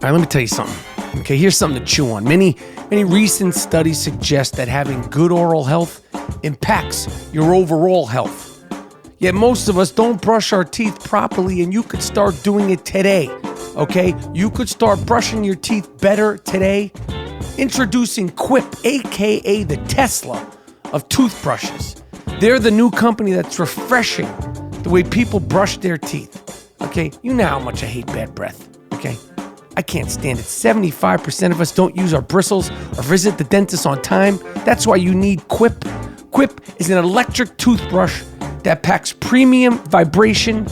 right, let me tell you something. Okay, here's something to chew on. Many recent studies suggest that having good oral health impacts your overall health. Yet most of us don't brush our teeth properly, and you could start doing it today. Okay, you could start brushing your teeth better today. Introducing Quip, aka the Tesla of toothbrushes. They're the new company that's refreshing the way people brush their teeth. Okay, you know how much I hate bad breath. Okay, I can't stand it. 75% of us don't use our bristles or visit the dentist on time. That's why you need Quip. Quip is an electric toothbrush that packs premium vibration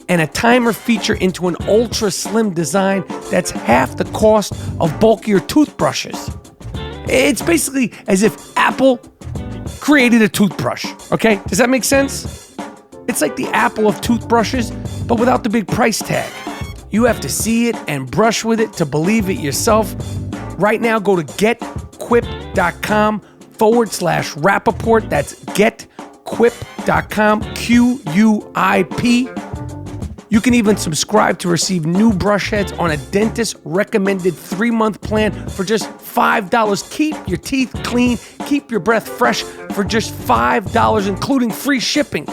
and a timer feature into an ultra slim design that's half the cost of bulkier toothbrushes. It's basically as if Apple created a toothbrush, okay? Does that make sense? It's like the Apple of toothbrushes, but without the big price tag. You have to see it and brush with it to believe it yourself. Right now, go to getquip.com/Rapaport. That's getquip.com, QUIP. You can even subscribe to receive new brush heads on a dentist-recommended 3-month plan for just $5. Keep your teeth clean, keep your breath fresh for just $5, including free shipping.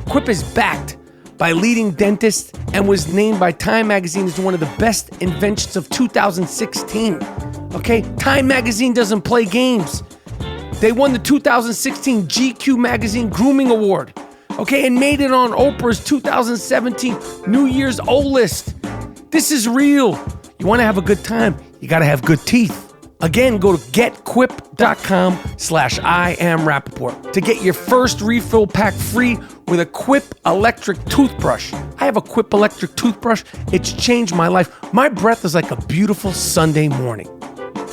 Quip is backed by leading dentists and was named by Time Magazine as one of the best inventions of 2016. Okay? Time Magazine doesn't play games. They won the 2016 GQ Magazine Grooming Award. Okay, and made it on Oprah's 2017 New Year's O list. This is real. You want to have a good time, you got to have good teeth. Again, go to getquip.com/I AM Rapaport to get your first refill pack free with a Quip electric toothbrush. I have a Quip electric toothbrush. It's changed my life. My breath is like a beautiful Sunday morning.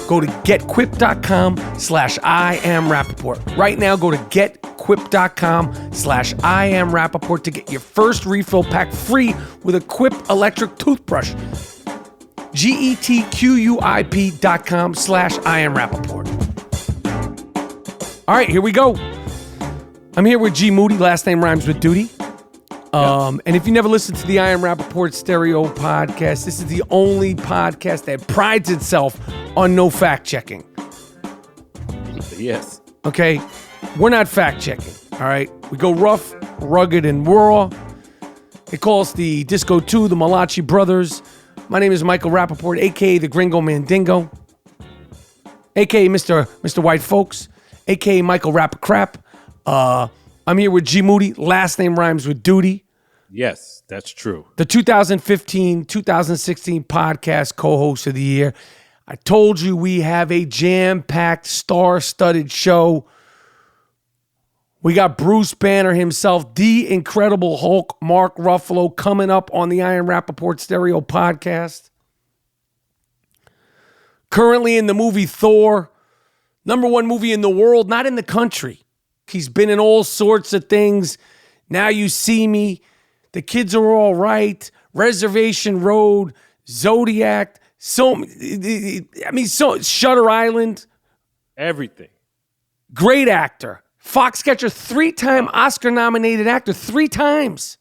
Go to getquip.com/I AM Rapaport. Right now, go to getquip.com/I AM Rapaport to get your first refill pack free with a Quip electric toothbrush. getquip.com/I AM Rapaport. All right, here we go. I'm here with G Moody. Last name rhymes with duty. And if you never listened to the I Am Rapaport Stereo podcast, this is the only podcast that prides itself on no fact checking. Yes. Okay? We're not fact checking. All right? We go rough, rugged, and raw. They call us the Disco 2, the Malachi Brothers. My name is Michael Rapaport, a.k.a. the Gringo Mandingo, a.k.a. Mr. White Folks, a.k.a. Michael Rapacrap. I'm here with G Moody. Last name rhymes with duty. Yes, that's true. The 2015-2016 podcast co-host of the year. I told you we have a jam-packed, star-studded show. We got Bruce Banner himself, the Incredible Hulk, Mark Ruffalo, coming up on the I Am Rapaport Stereo podcast. Currently in the movie Thor, #1 movie in the world, not in the country. He's been in all sorts of things. Now You See Me, The Kids Are All Right, Reservation Road, Zodiac, Shutter Island. Everything. Great actor. Foxcatcher, 3-time Oscar-nominated actor, 3 times.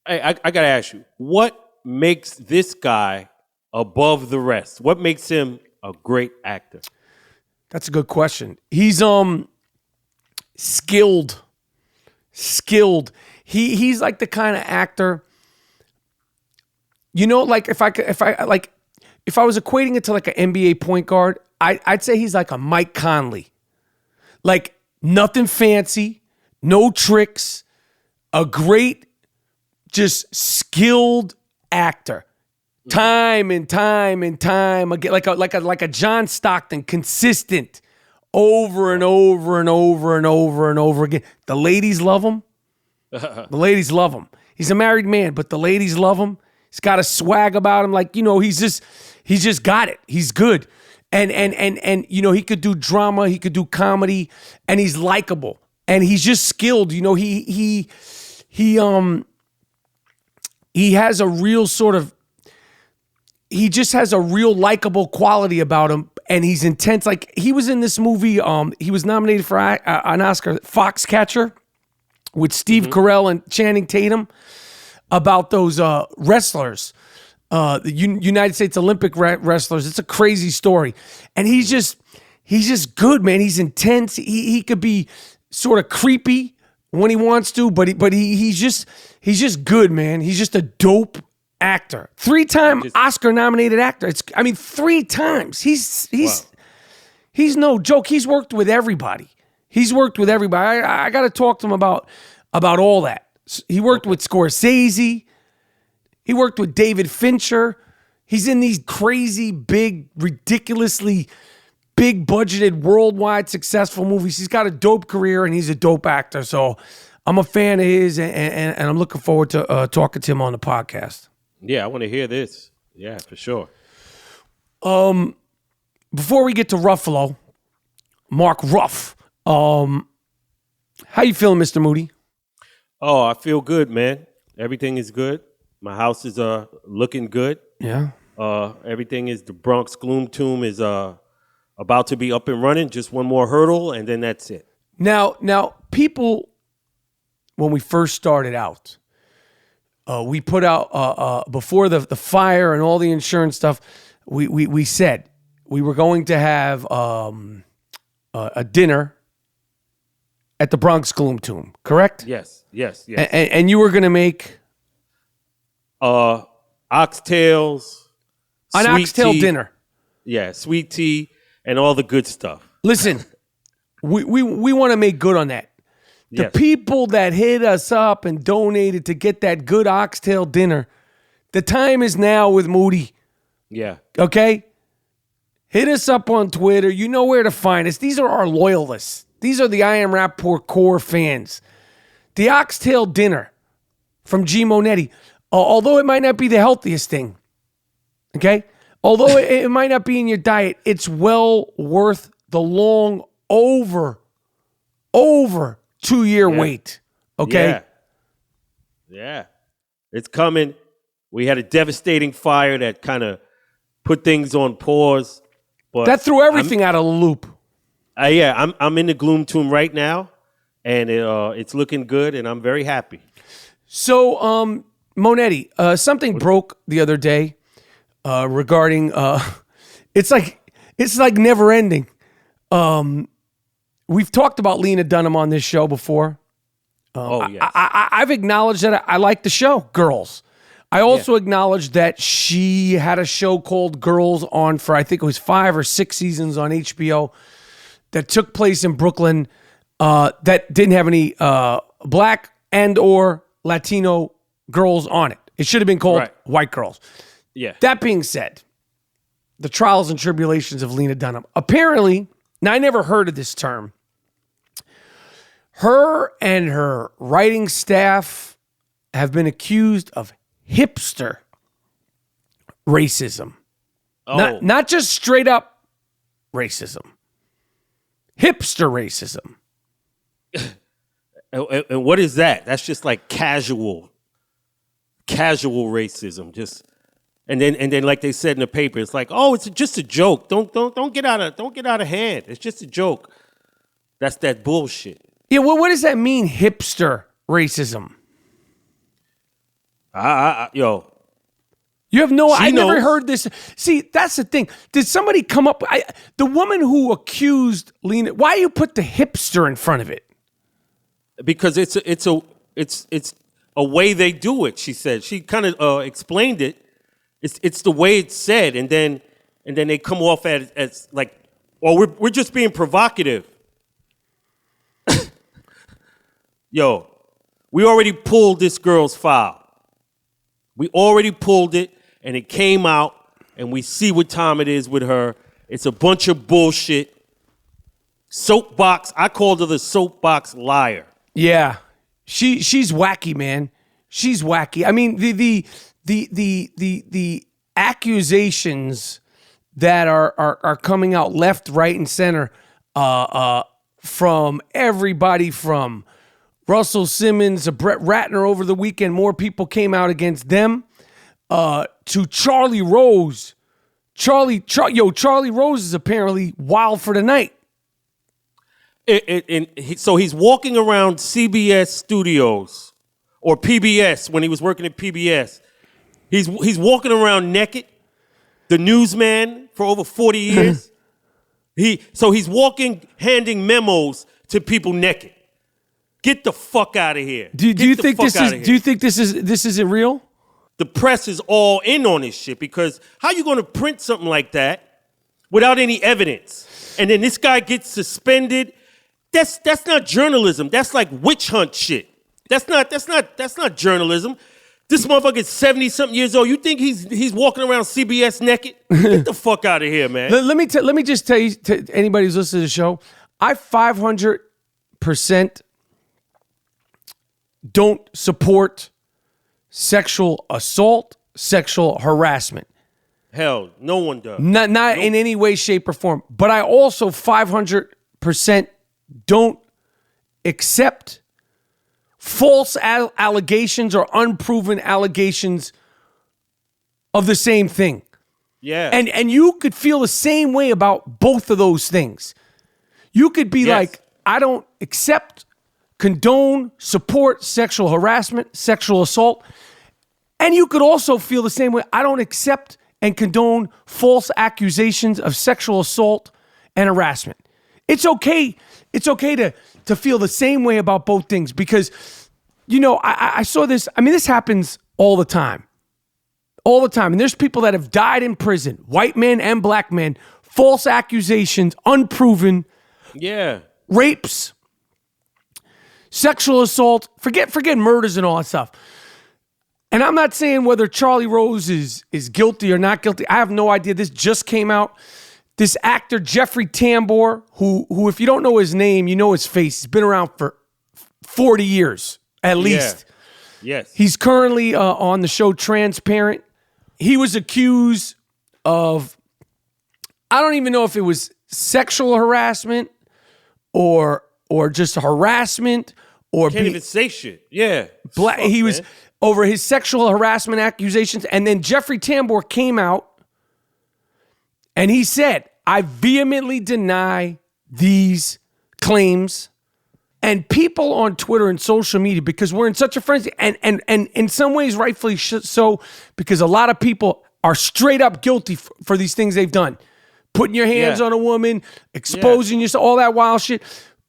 Hey, I got to ask you, what makes this guy above the rest? What makes him a great actor? That's a good question. He's skilled. He's like the kind of actor, you know, like if I was equating it to like an NBA point guard, I'd say he's like a Mike Conley. Like nothing fancy, no tricks, a great, just skilled actor. Time and time again, like a John Stockton, consistent. Over and over and over and over and over again. The ladies love him. The ladies love him. He's a married man, but the ladies love him. He's got a swag about him. Like, you know, he's just got it. He's good. And you know, he could do drama, he could do comedy, and he's likable. And he's just skilled. You know, he has a real sort of, he just has a real likable quality about him, and he's intense. Like, he was in this movie, he was nominated for an Oscar, Foxcatcher, with Steve Carell and Channing Tatum, about those wrestlers. the United States Olympic wrestlers. It's a crazy story, and he's just good, man. He's intense. He could be sort of creepy when he wants to, but he's just good, man. He's just a dope actor. 3-time Oscar nominated actor. 3 times. He's no joke. He's worked with everybody. I got to talk to him about all that. He worked with Scorsese. He worked with David Fincher. He's in these crazy, big, ridiculously big budgeted, worldwide successful movies. He's got a dope career and he's a dope actor. So I'm a fan of his and I'm looking forward to talking to him on the podcast. Yeah, I want to hear this. Yeah, for sure. Before we get to Ruffalo, Mark Ruff, how you feeling, Mr. Moody? Oh, I feel good, man. Everything is good. My house is looking good. Yeah. Everything is, the Bronx Gloom Tomb is about to be up and running. Just one more hurdle, and then that's it. Now, people, when we first started out, we put out before the fire and all the insurance stuff. We said we were going to have a dinner at the Bronx Gloom Tomb. Correct? Yes. And you were going to make oxtails, an oxtail dinner. Yeah, sweet tea and all the good stuff. Listen, we want to make good on that. The people that hit us up and donated to get that good oxtail dinner, the time is now with Moody. Yeah. Okay? Hit us up on Twitter. You know where to find us. These are our loyalists. These are the I Am Rapaport core fans. The oxtail dinner from GMoneti, although it might not be the healthiest thing, okay? Although it might not be in your diet, it's well worth the long over 2-year wait, okay? Yeah. It's coming. We had a devastating fire that kind of put things on pause. But that threw everything out of the loop. I'm in the Gloom Tomb right now, and it's looking good, and I'm very happy. So, Monetti, something broke the other day regarding it's like never ending. We've talked about Lena Dunham on this show before. Yes. I've acknowledged that I like the show, Girls. I also acknowledged that she had a show called Girls on for, I think it was 5 or 6 seasons on HBO that took place in Brooklyn that didn't have any black and or Latino girls on it. It should have been called White Girls. Yeah. That being said, the trials and tribulations of Lena Dunham. Apparently, now I never heard of this term. Her and her writing staff have been accused of hipster racism. Not just straight up racism. Hipster racism. And what is that? That's just like casual racism. Just and then like they said in the paper, it's like, oh, it's just a joke. Don't get out of hand. It's just a joke. That's that bullshit. Yeah, well, what does that mean, hipster racism? Yo. You have no, I never knows. heard this. See, that's the thing. Did somebody come up, the woman who accused Lena, why you put the hipster in front of it? Because it's a way they do it, she said. She kind of explained it. It's the way it's said, and then they come off as like, oh, we're just being provocative. Yo, we already pulled this girl's file. We already pulled it, and it came out, and we see what time it is with her. It's a bunch of bullshit. Soapbox. I called her the soapbox liar. Yeah, she's wacky, man. She's wacky. I mean, the accusations that are coming out left, right, and center from everybody from Russell Simmons to Brett Ratner over the weekend. More people came out against them. To Charlie Rose. Charlie Rose is apparently wild for the night. So he's walking around CBS studios or PBS when he was working at PBS, He's walking around naked. The newsman for over 40 years. He's walking, handing memos to people naked. Get the fuck out of here. Do you think this isn't real? The press is all in on this shit because how you going to print something like that without any evidence? And then this guy gets suspended. That's not journalism. That's like witch hunt shit. That's not journalism. This motherfucker's 70-something years old. You think he's walking around CBS naked? Get the fuck out of here, man. Let me just tell you, to anybody who's listening to the show, I 500% don't support sexual assault, sexual harassment. Hell, no one does. Not in any way, shape, or form. But I also 500% don't accept false allegations or unproven allegations of the same thing. Yeah. And you could feel the same way about both of those things. You could be like, I don't accept, condone, support sexual harassment, sexual assault. And you could also feel the same way. I don't accept and condone false accusations of sexual assault and harassment. It's okay. It's okay to feel the same way about both things because, you know, I saw this. I mean, this happens all the time. All the time. And there's people that have died in prison, white men and black men, false accusations, unproven. Yeah. Rapes, sexual assault, forget murders and all that stuff. And I'm not saying whether Charlie Rose is guilty or not guilty. I have no idea. This just came out. This actor, Jeffrey Tambor, who if you don't know his name, you know his face. He's been around for 40 years, at least. Yeah. Yes. He's currently on the show Transparent. He was accused of, I don't even know if it was sexual harassment or just harassment or can't even say shit. Yeah. He was over his sexual harassment accusations. And then Jeffrey Tambor came out and he said, I vehemently deny these claims. And people on Twitter and social media, because we're in such a frenzy, and in some ways rightfully so, because a lot of people are straight up guilty for these things they've done. Putting your hands on a woman, exposing yourself, all that wild shit.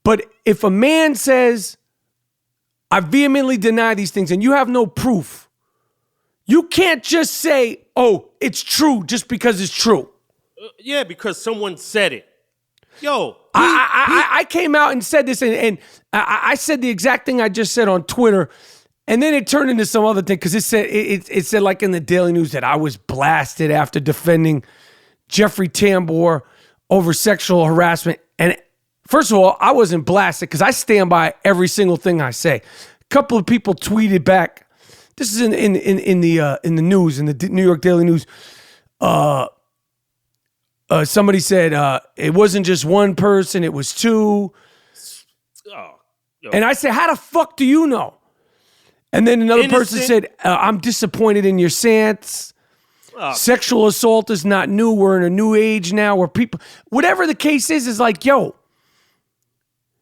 But if a man says, I vehemently deny these things, and you have no proof, you can't just say, oh, it's true just because it's true. Yeah, because someone said it. Yo, I came out and said this, and I said the exact thing I just said on Twitter, and then it turned into some other thing because it said like in the Daily News that I was blasted after defending Jeffrey Tambor over sexual harassment. And first of all, I wasn't blasted because I stand by every single thing I say. A couple of people tweeted back. This is in the news, in the New York Daily News. Somebody said it wasn't just one person, it was two. And I said, how the fuck do you know? And then another person said, I'm disappointed in your stance. Sexual assault is not new. We're in a new age now where people, whatever the case is like, yo,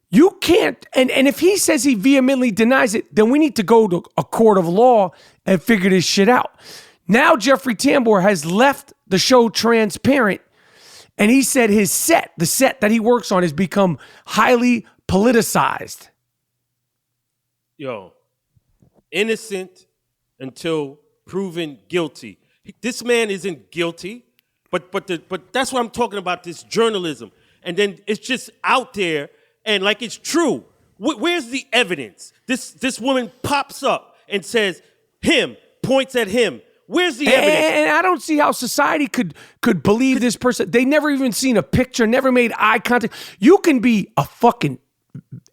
you can't. And if he says he vehemently denies it, then we need to go to a court of law and figure this shit out. Now Jeffrey Tambor has left the show Transparent. And he said the set that he works on has become highly politicized. Yo, innocent until proven guilty. This man isn't guilty, but that's what I'm talking about, this journalism. And then it's just out there and like it's true. Where's the evidence? This woman pops up and says, points at him. Where's the evidence? And I don't see how society could believe this person. They never even seen a picture, never made eye contact. You can be a fucking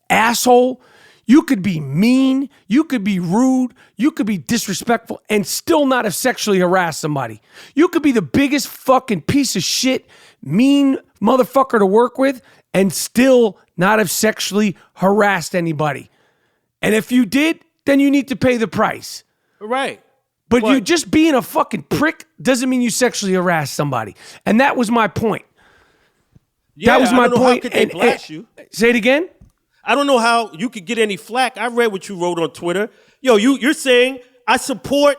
asshole. You could be mean. You could be rude. You could be disrespectful and still not have sexually harassed somebody. You could be the biggest fucking piece of shit, mean motherfucker to work with and still not have sexually harassed anybody. And if you did, then you need to pay the price. Right. But you just being a fucking prick doesn't mean you sexually harass somebody. And that was my point. Yeah, that was my point. How could they blast you? Say it again? I don't know how you could get any flack. I read what you wrote on Twitter. Yo, you're saying I support,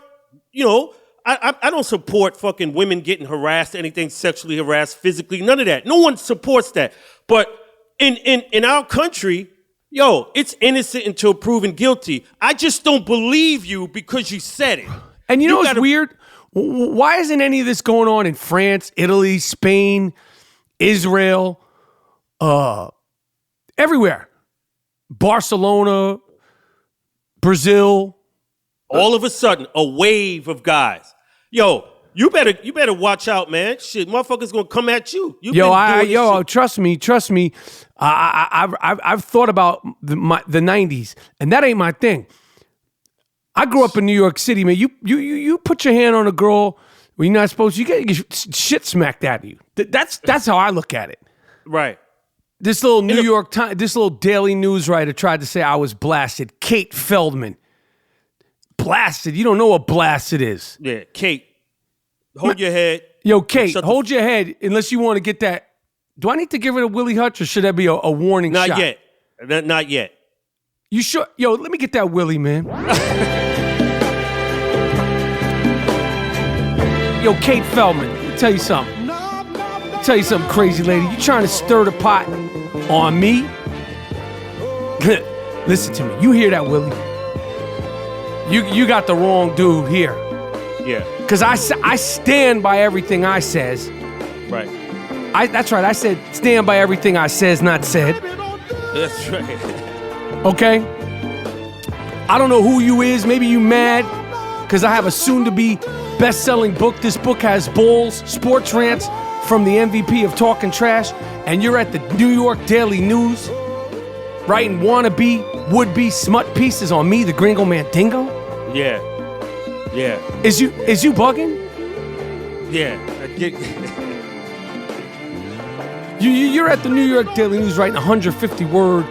I don't support fucking women getting harassed, anything sexually harassed, physically, none of that. No one supports that. But in our country, yo, it's innocent until proven guilty. I just don't believe you because you said it. And you know what's weird? Why isn't any of this going on in France, Italy, Spain, Israel, everywhere? Barcelona, Brazil. All of a sudden, a wave of guys. Yo, you better watch out, man. Shit, motherfuckers gonna come at you. Trust me. I've thought about the 90s, and that ain't my thing. I grew up in New York City, man. You put your hand on a girl when you're not supposed to, you get your shit smacked out of you. That's how I look at it. Right. This little New York Times, this little Daily News writer tried to say I was blasted. Kate Feldman. Blasted. You don't know what blasted is. Yeah, Kate. Hold your head. Yo, Kate, hold your head unless you want to get that. Do I need to give it a Willie Hutch or should that be a warning shot? Not yet. Not yet. You sure? Yo, let me get that Willie, man. Yo, Kate Feldman, let me tell you something. Tell you something, crazy lady. You trying to stir the pot on me? Listen to me. You hear that, Willie? You got the wrong dude here. Yeah. Because I stand by everything I says. Right. That's right. I said stand by everything I says, not said. That's right. Okay? I don't know who you is. Maybe you mad because I have a soon-to-be best-selling book. This book has balls, sports rants from the MVP of Talking Trash, and you're at the New York Daily News writing wannabe, would-be smut pieces on me, the Gringo Mandingo? Yeah. Yeah. Is you bugging? Yeah. You're at the New York Daily News writing 150-word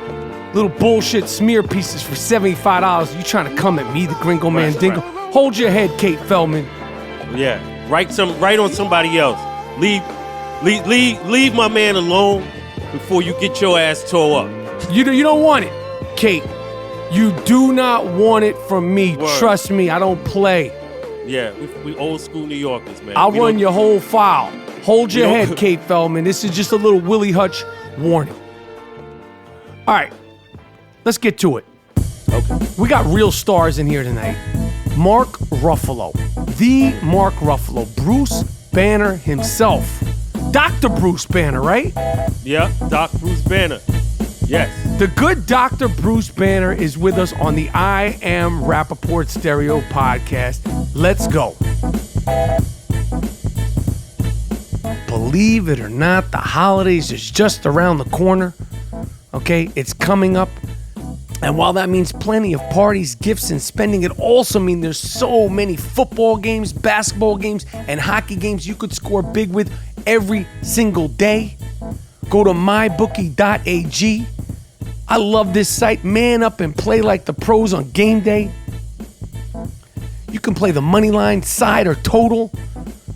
little bullshit smear pieces for $75. You trying to come at me, the Gringo Mandingo? Right. Hold your head, Kate Feldman. Yeah. Write on somebody else. Leave my man alone before you get your ass tore up. You don't want it, Kate. You do not want it from me. Word. Trust me, I don't play. Yeah, we old school New Yorkers, man. I'll run your whole file. Hold your head, Kate Feldman. This is just a little Willie Hutch warning. All right, let's get to it. Okay. We got real stars in here tonight. Mark Ruffalo, the Mark Ruffalo, Bruce Banner himself. Dr. Bruce Banner, right? Yeah, Doc Bruce Banner. Yes. The good Dr. Bruce Banner is with us on the I Am Rapaport Stereo podcast. Let's go. Believe it or not, the holidays is just around the corner. Okay, it's coming up. And while that means plenty of parties, gifts, and spending, it also means there's so many football games, basketball games, and hockey games you could score big with every single day. Go to mybookie.ag. I love this site. Man up and play like the pros on game day. You can play the money line, side, or total.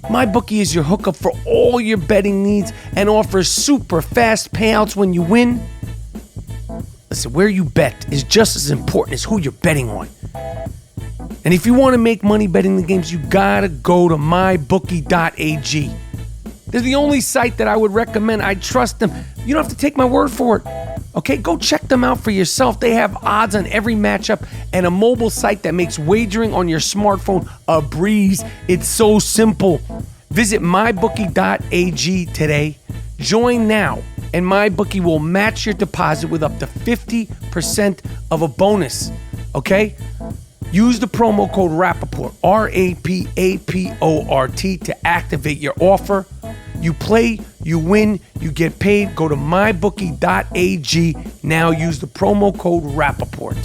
MyBookie is your hookup for all your betting needs and offers super fast payouts when you win. Listen, where you bet is just as important as who you're betting on. And if you want to make money betting the games, you gotta go to mybookie.ag. They're the only site that I would recommend. I trust them. You don't have to take my word for it. Okay, go check them out for yourself. They have odds on every matchup and a mobile site that makes wagering on your smartphone a breeze. It's so simple. Visit mybookie.ag today. Join now, and MyBookie will match your deposit with up to 50% of a bonus. Okay? Use the promo code RAPAPORT, RAPAPORT, to activate your offer. You play, you win, you get paid. Go to mybookie.ag. Now use the promo code RAPAPORT.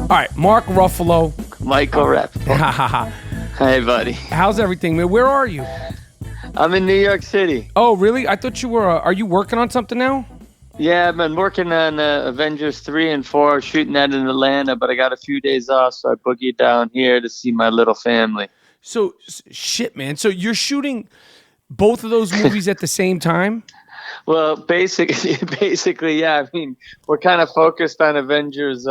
All right, Mark Ruffalo. Michael Rappaport. Hey, buddy. How's everything, man? Where are you? I'm in New York City. Oh, really? I thought you were, are you working on something now? Yeah, I've been working on Avengers 3 and 4, shooting that in Atlanta, but I got a few days off, so I boogied down here to see my little family. So, shit, man. So you're both of those movies at the same time? Well, basically, yeah. I mean, we're kind of focused on Avengers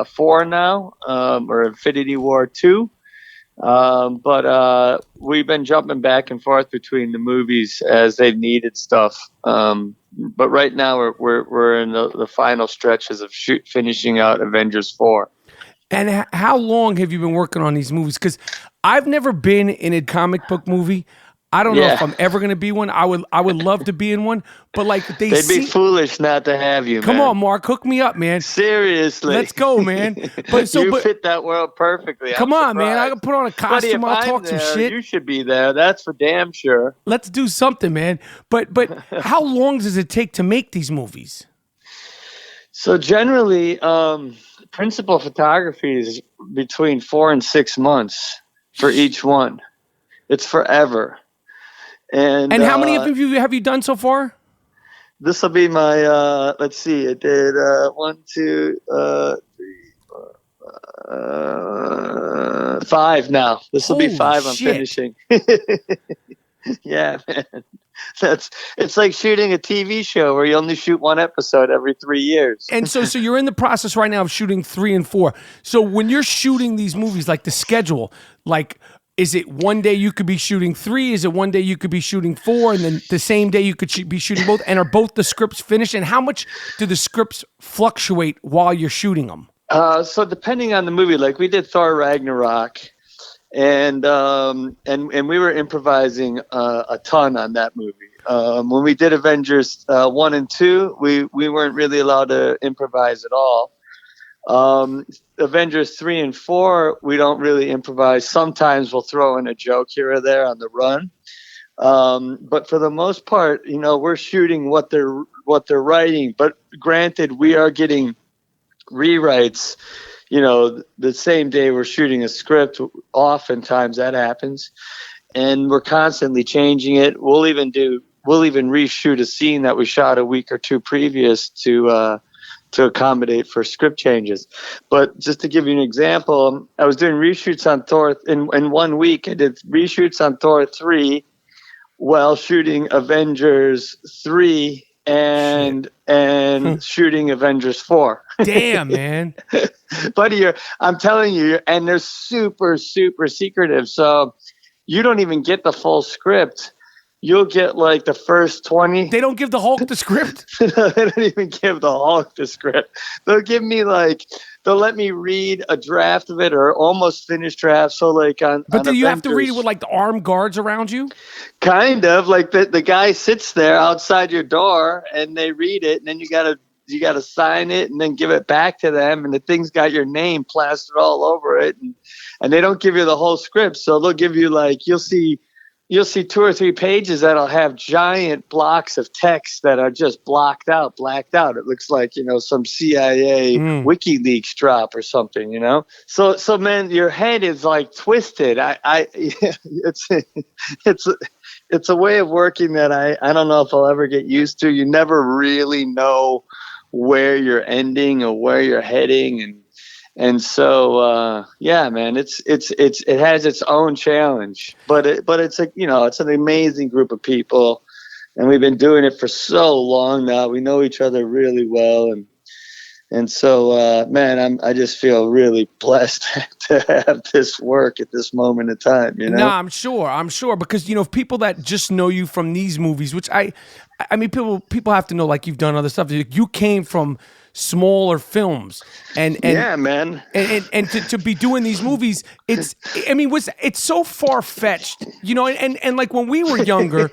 4 now, or Infinity War 2. But we've been jumping back and forth between the movies as they've needed stuff. But right now we're in the final stretches of finishing out Avengers 4. And how long have you been working on these movies? Because I've never been in a comic book movie. I don't know if I'm ever going to be one. I would love to be in one, but like they'd be foolish not to have you. Come man. on, Mark, hook me up, man. Seriously, let's go, man. But you fit that world perfectly. Come on, man. I can put on a costume. I'll talk some shit. You should be there. That's for damn sure. Let's do something, man. But how long does it take to make these movies? So generally, principal photography is between 4 and 6 months for each one. It's forever. And how many of you have you done so far? This will be my, let's see, I did 1, 2, 3, 5 now. This will be 5 I'm finishing. Yeah, man. It's like shooting a TV show where you only shoot one episode every 3 years. And so you're in the process right now of shooting 3 and 4. So when you're shooting these movies, like the schedule, like, is it one day you could be shooting 3? Is it one day you could be shooting 4? And then the same day you could be shooting both? And are both the scripts finished? And how much do the scripts fluctuate while you're shooting them? So depending on the movie, like we did Thor Ragnarok, and we were improvising a ton on that movie. When we did Avengers 1 and 2, we weren't really allowed to improvise at all. Avengers 3 and 4, we don't really improvise. Sometimes we'll throw in a joke here or there on the run. But for the most part, we're shooting what they're writing. But granted, we are getting rewrites, the same day we're shooting a script. Oftentimes that happens. And we're constantly changing it. We'll even reshoot a scene that we shot a week or 2 previous to accommodate for script changes. But just to give you an example, I was doing reshoots on Thor in 1 week. I did reshoots on Thor 3 while shooting Avengers 3 and shooting Avengers 4. Damn, man. But I'm telling you, and they're super, super secretive. So you don't even get the full script. You'll get like the first 20. They don't give the Hulk the script? They don't even give the Hulk the script. They'll let me read a draft of it or almost finished draft. So like But do you have to read it with like the armed guards around you? Kind of. Like the guy sits there outside your door and they read it, and then you gotta sign it and then give it back to them, and the thing's got your name plastered all over it, and they don't give you the whole script. So they'll give you like you'll see 2 or 3 pages that'll have giant blocks of text that are just blacked out. It looks like, some CIA WikiLeaks drop or something, So man, your head is like twisted. It's a way of working that I don't know if I'll ever get used to. You never really know where you're ending or where you're heading. And so, yeah, man, it has its own challenge, but it's it's an amazing group of people, and we've been doing it for so long now. We know each other really well, and so, man, I just feel really blessed to have this work at this moment in time. No, I'm sure, because people that just know you from these movies, which I mean, people have to know, like, you've done other stuff. You came from smaller films, and yeah, man, and to be doing these movies, it's so far fetched, and like when we were younger,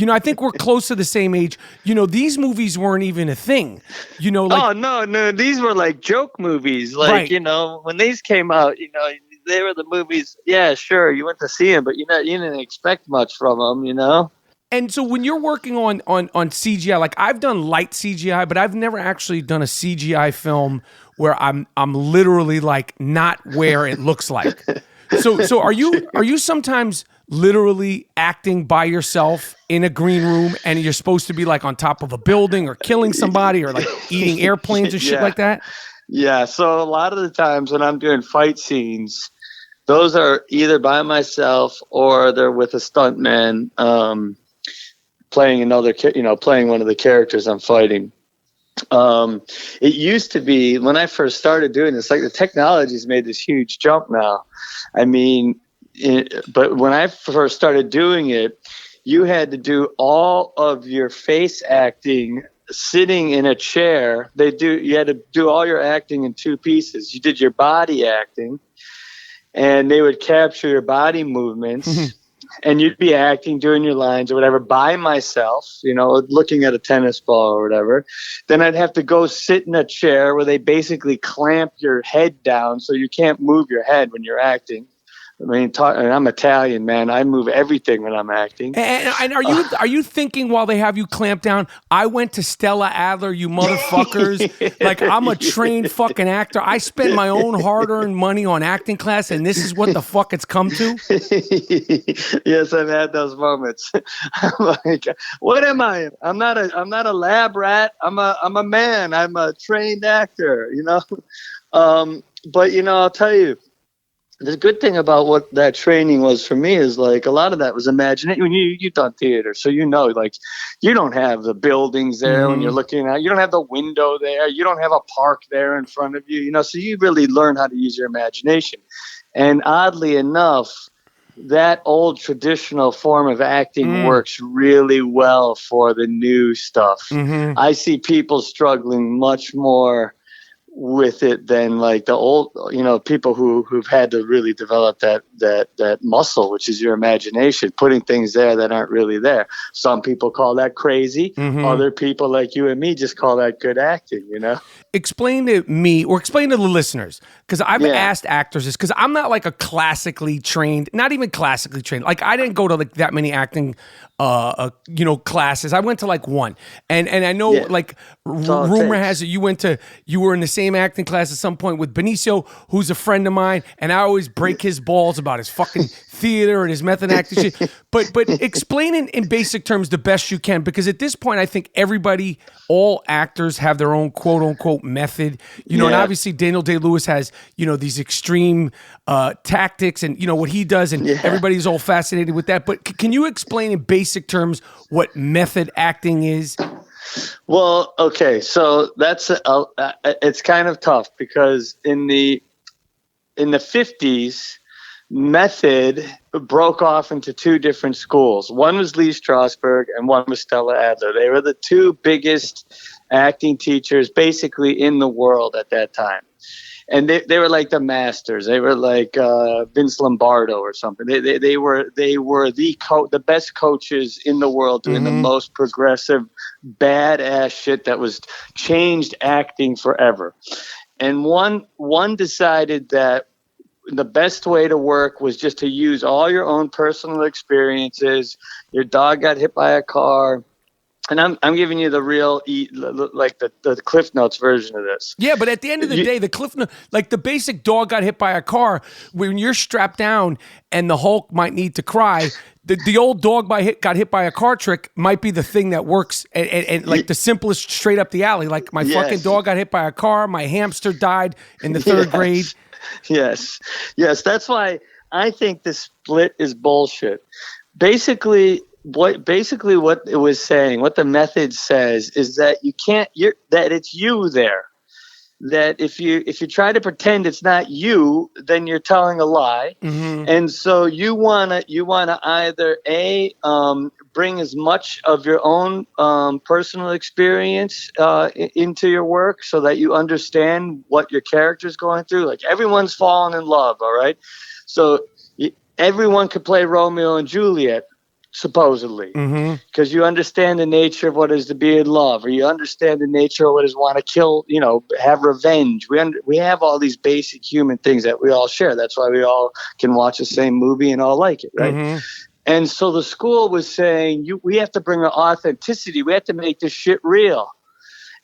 I think we're close to the same age. These movies weren't even a thing, like, oh no, these were like joke movies, like right. When these came out, they were the movies. Yeah, sure, you went to see them, but you didn't expect much from them, And so when you're working on CGI, like I've done light CGI, but I've never actually done a CGI film where I'm literally like not where it looks like. So are you sometimes literally acting by yourself in a green room and you're supposed to be like on top of a building or killing somebody or like eating airplanes or shit like that? Yeah. So a lot of the times when I'm doing fight scenes, those are either by myself or they're with a stuntman, playing one of the characters I'm fighting. It used to be when I first started doing this, like the technology's made this huge jump now. I mean, but when I first started doing it, you had to do all of your face acting sitting in a chair. You had to do all your acting in two pieces. You did your body acting, and they would capture your body movements. And you'd be acting, doing your lines or whatever by myself, looking at a tennis ball or whatever. Then I'd have to go sit in a chair where they basically clamp your head down so you can't move your head when you're acting. I mean, and I'm Italian, man. I move everything when I'm acting. And are you thinking while they have you clamped down, I went to Stella Adler, you motherfuckers. Like, I'm a trained fucking actor. I spend my own hard-earned money on acting class, and this is what the fuck it's come to? Yes, I've had those moments. I'm like, what am I? I'm not a lab rat. I'm a man. I'm a trained actor, But, I'll tell you, the good thing about what that training was for me is like a lot of that was imagination. When you've done theater, so like you don't have the buildings there when you're looking out. You don't have the window there. You don't have a park there in front of you. So you really learn how to use your imagination. And oddly enough, that old traditional form of acting works really well for the new stuff. I see people struggling much more with it than like the old, people who've had to really develop that muscle, which is your imagination, putting things there that aren't really there. Some people call that crazy. Other people like you and me just call that good acting, Explain to me, or explain to the listeners, because I've asked actors this, because I'm not like a classically trained, not even classically trained. Like, I didn't go to like that many acting classes. I went to like one, and I know rumor has it you were in the same acting class at some point with Benicio, who's a friend of mine, and I always break his balls about his fucking theater and his method acting shit. But explain in basic terms the best you can, because at this point I think all actors have their own quote unquote method, and obviously Daniel Day-Lewis has these extreme tactics and what he does, and everybody's all fascinated with that. But can you explain in basic terms what method acting is? Well, okay, so that's it's kind of tough because in the 50s, method broke off into two different schools. One was Lee Strasberg and one was Stella Adler. They were the two biggest acting teachers basically in the world at that time. And they were like the masters. They were like Vince Lombardo or something. They were the best coaches in the world doing the most progressive, badass shit that was changed acting forever. And one decided that the best way to work was just to use all your own personal experiences. Your dog got hit by a car. And I'm giving you the real, like the Cliff Notes version of this. Yeah, but at the end of the day, the Cliff Notes, like the basic dog got hit by a car, when you're strapped down and the Hulk might need to cry, the old dog got hit by a car trick might be the thing that works, and like the simplest straight up the alley. Like my fucking dog got hit by a car, my hamster died in the third grade. Yes, that's why I think this split is bullshit. Basically what it was saying, what the method says, is that that it's you there. That if you try to pretend it's not you, then you're telling a lie. And so you wanna either bring as much of your own personal experience into your work, so that you understand what your character's going through. Like, everyone's fallen in love, all right? So everyone could play Romeo and Juliet, supposedly, because you understand the nature of what is to be in love, or you understand the nature of what is want to kill, have revenge. We have all these basic human things that we all share. That's why we all can watch the same movie and all like it, right? And so the school was saying, we have to bring an authenticity. We have to make this shit real.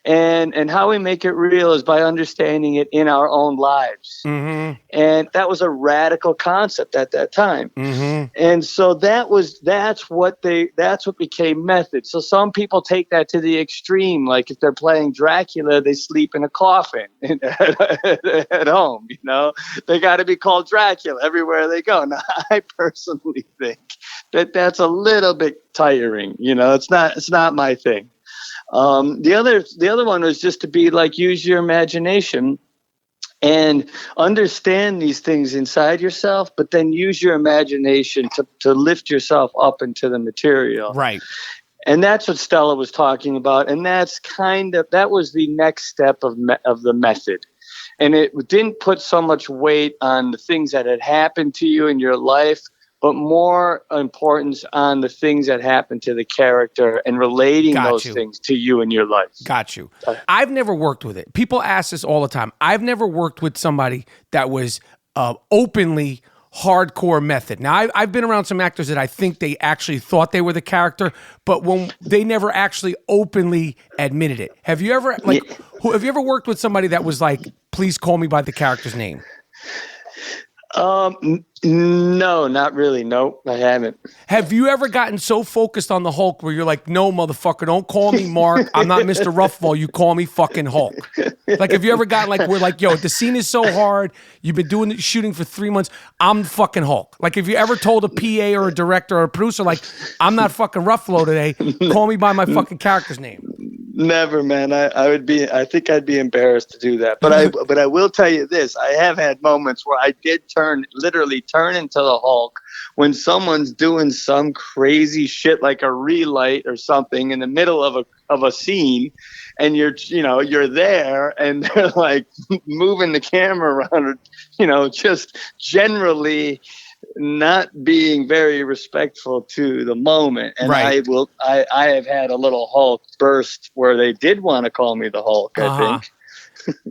And how we make it real is by understanding it in our own lives. And that was a radical concept at that time. And so that's what became method. So some people take that to the extreme. Like, if they're playing Dracula, they sleep in a coffin at home, they got to be called Dracula everywhere they go. Now, I personally think that that's a little bit tiring. It's not my thing. The other one was just to be like, use your imagination and understand these things inside yourself, but then use your imagination to lift yourself up into the material. Right. And that's what Stella was talking about. And that was the next step of the method. And it didn't put so much weight on the things that had happened to you in your life, but more importance on the things that happened to the character and relating those things to you in your life. Got you. I've never worked with it. People ask this all the time. I've never worked with somebody that was openly hardcore method. Now, I've been around some actors that I think they actually thought they were the character, but when they never actually openly admitted it. Have you ever have you ever worked with somebody that was like, please call me by the character's name? No, not really. Nope, I haven't. Have you ever gotten so focused on the Hulk where you're like, no, motherfucker, don't call me Mark. I'm not Mr. Ruffalo. You call me fucking Hulk. Like, have you ever gotten like, we're like, yo, the scene is so hard. You've been shooting for 3 months. I'm fucking Hulk. Like, have you ever told a PA or a director or a producer, like, I'm not fucking Ruffalo today. Call me by my fucking character's name. Never, man. I think I'd be embarrassed to do that. But I will tell you this. I have had moments where I did literally turn into the Hulk when someone's doing some crazy shit like a relight or something in the middle of a scene, and you're there and they're like moving the camera around, just generally not being very respectful to the moment. And right. I have had a little Hulk burst where they did want to call me the Hulk, I think.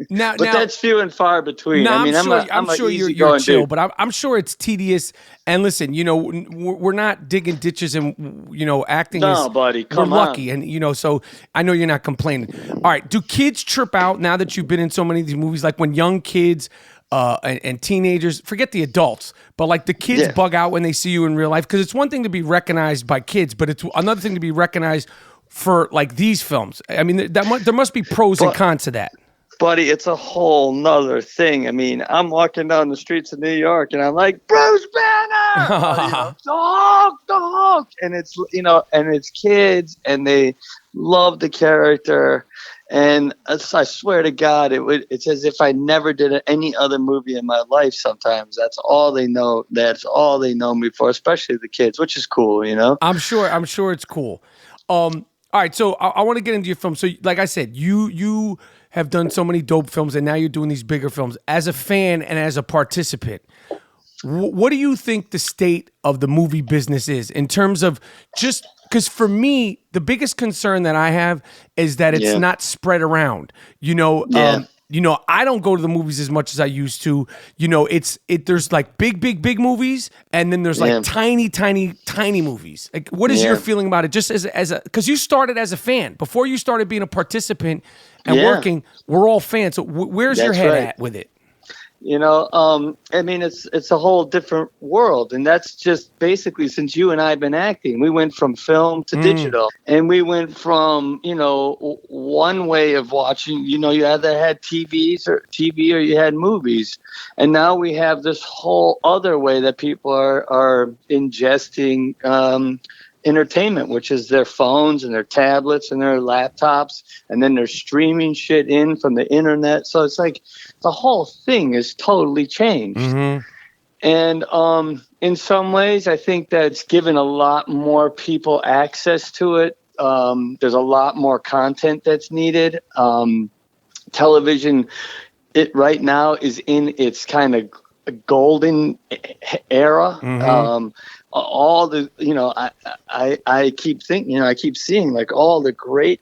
But that's few and far between. No, I mean, I'm sure you're chill, but I'm sure it's tedious. And listen, we're not digging ditches and, acting no, buddy, come we're on. lucky. And, so I know you're not complaining. All right. Do kids trip out now that you've been in so many of these movies? Like when young kids and teenagers, forget the adults, but like the kids bug out when they see you in real life? Because it's one thing to be recognized by kids, but it's another thing to be recognized for like these films. I mean, there must be pros and cons to that. Buddy, it's a whole nother thing. I mean, I'm walking down the streets of New York and I'm like, Bruce Banner, the Hulk. And it's, and it's kids and they love the character. And I swear to God, it's as if I never did any other movie in my life. Sometimes that's all they know. That's all they know me for, especially the kids, which is cool, I'm sure it's cool. All right, so I want to get into your film. So, like I said, you have done so many dope films, and now you're doing these bigger films. As a fan and as a participant, what do you think the state of the movie business is in terms of just because for me, the biggest concern that I have is that it's not spread around. I don't go to the movies as much as I used to. There's like big movies, and then there's like tiny movies. Like, what is your feeling about it? Just as a because you started as a fan before you started being a participant and working. We're all fans. So where's your head at with it? I mean, it's a whole different world, and that's just basically since you and I have been acting, we went from film to digital, and we went from, one way of watching, you either had TV or you had movies, and now we have this whole other way that people are ingesting, entertainment, which is their phones and their tablets and their laptops, and then they're streaming shit in from the internet. So it's like the whole thing is totally changed. And in some ways, I think that's given a lot more people access to it. There's a lot more content that's needed. Television, it right now is in its kind of golden era. All the, I keep thinking, I keep seeing like all the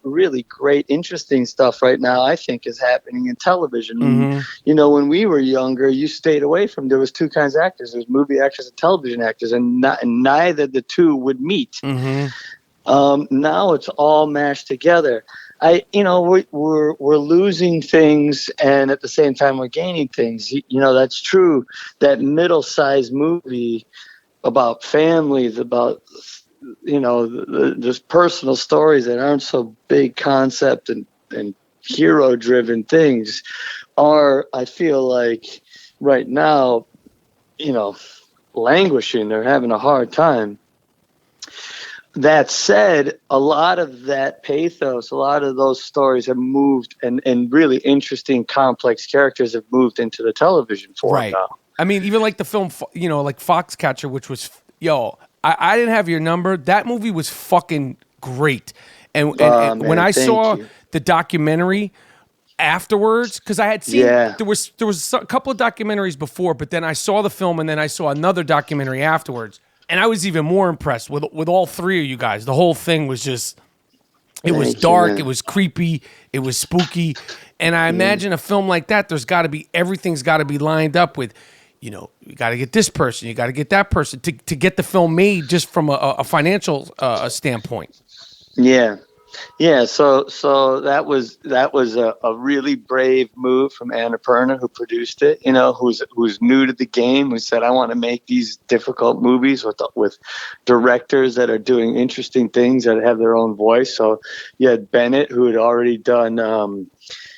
really great, interesting stuff right now, I think is happening in television. When we were younger, you stayed away from, there was two kinds of actors. There's movie actors and television actors, and neither the two would meet. Now it's all mashed together. We're losing things, and at the same time we're gaining things. That's true. That middle-sized movie about families, about just personal stories that aren't so big concept and hero-driven things are, I feel like, right now, languishing. They're having a hard time. That said, a lot of that pathos, a lot of those stories have moved, and really interesting, complex characters have moved into the television form now. I mean, even like the film, like Foxcatcher, which was, I didn't have your number. That movie was fucking great. And Man, when I saw you. the documentary afterwards, because I had seen, there was a couple of documentaries before, but then I saw the film and then I saw another documentary afterwards. And I was even more impressed with all three of you guys. The whole thing was just, it was dark, it was creepy, it was spooky. And I imagine a film like that, everything's got to be lined up with, you got to get this person, you got to get that person to get the film made just from a financial standpoint. Yeah, so that was a really brave move from Annapurna, who produced it. Who's new to the game, who said, "I want to make these difficult movies with directors that are doing interesting things that have their own voice." So you had Bennett, who had already done Moneyball,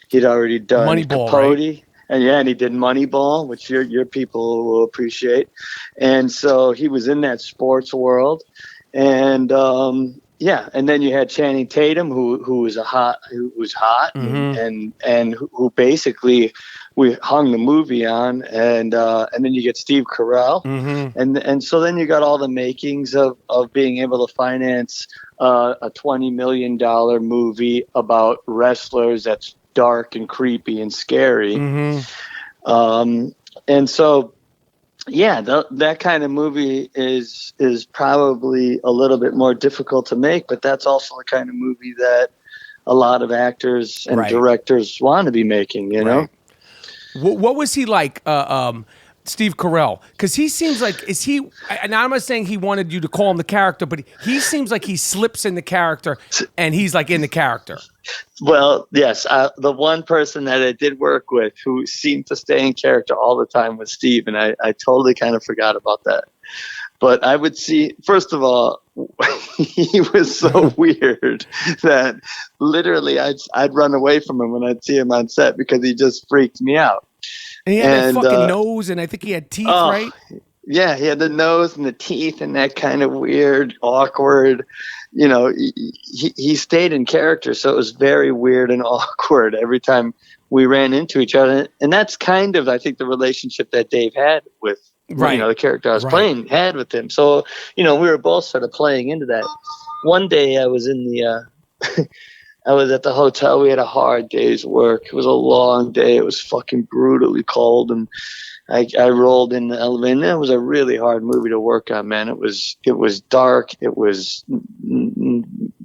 Capote. right? And he did Moneyball, which your people will appreciate. And so he was in that sports world, and and then you had Channing Tatum, who was hot, and who basically we hung the movie on, and then you get Steve Carell, and so then you got all the makings of being able to finance a $20 million movie about wrestlers that's dark and creepy and scary, and so. Yeah, that kind of movie is probably a little bit more difficult to make, but that's also the kind of movie that a lot of actors and directors want to be making, you know? What was he like, Steve Carell? Because he seems like, and I'm not saying he wanted you to call him the character, but he seems like he slips in the character and he's like in the character. Well, yes. The one person that I did work with who seemed to stay in character all the time was Steve, and I totally kind of forgot about that. But I would see, first of all, he was so weird that literally I'd run away from him when I'd see him on set because he just freaked me out. And he had that fucking nose, and I think he had teeth, right? Yeah, he had the nose and the teeth and that kind of weird, awkward, he stayed in character. So it was very weird and awkward every time we ran into each other. And that's kind of, I think, the relationship that Dave had with, the character I was playing had with him. So, we were both sort of playing into that. One day I was I was at the hotel. We had a hard day's work. It was a long day. It was fucking brutally cold. And I rolled in the elevator. And it was a really hard movie to work on, man. It was dark. It was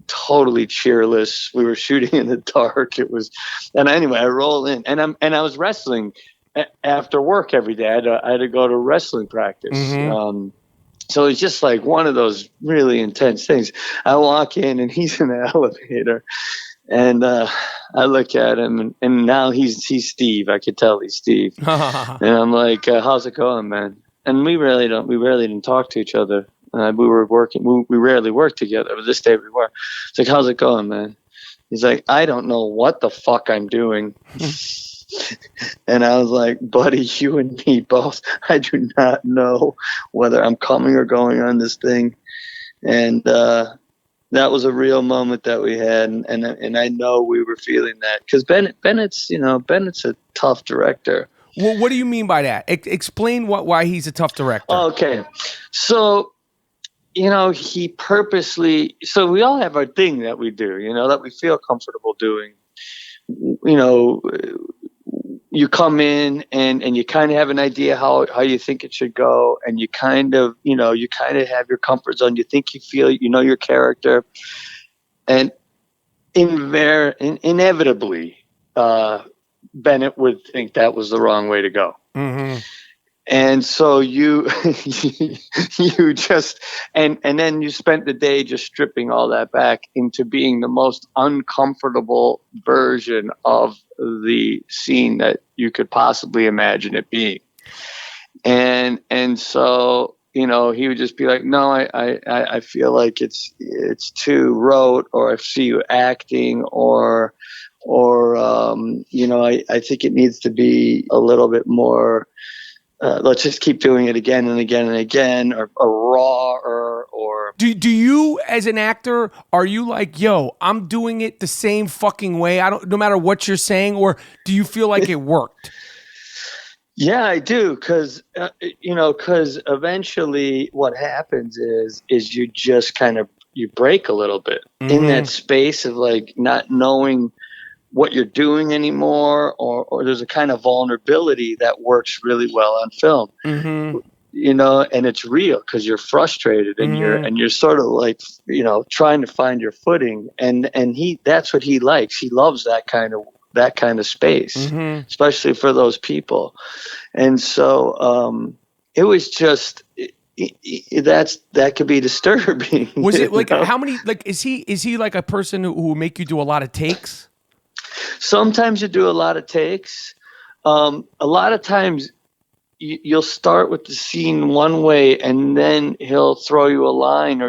totally cheerless. We were shooting in the dark. And anyway, I roll in, and I was wrestling after work every day. I had to go to wrestling practice. So it's just like one of those really intense things. I walk in and he's in the elevator, and I look at him, and now he's Steve. I could tell he's Steve. And I'm like, "How's it going, man?" And we rarely didn't talk to each other. We were working. We rarely worked together, but this day we were. It's like, "How's it going, man?" He's like, "I don't know what the fuck I'm doing." And I was like, "Buddy, you and me both. I do not know whether I'm coming or going on this thing." And that was a real moment that we had, and I know we were feeling that because Bennett's a tough director. Well, what do you mean by that? Explain why he's a tough director. Okay, so he purposely. So we all have our thing that we do, that we feel comfortable doing. You come in and you kind of have an idea how you think it should go, and you kind of have your comfort zone. You think you feel your character, and inevitably Bennett would think that was the wrong way to go. And so you just and then you spent the day just stripping all that back into being the most uncomfortable version of the scene that you could possibly imagine it being. And so he would just be like, "No, I feel like it's too rote, or I see you acting, or I think it needs to be a little bit more. Let's just keep doing it again and again and again, or raw, or Do you, as an actor, are you like, yo, I'm doing it the same fucking way? No matter what you're saying, or do you feel like it worked? Yeah, I do, because because eventually what happens is you just kind of you break a little bit in that space of like not knowing what you're doing anymore, or there's a kind of vulnerability that works really well on film. And it's real because you're frustrated and you're sort of like trying to find your footing, and that's what he likes. He loves that kind of space, especially for those people. And so it was just that could be disturbing. Was it like how many, like is he like a person who will make you do a lot of takes? Sometimes you do a lot of takes. A lot of times you'll start with the scene one way, and then he'll throw you a line,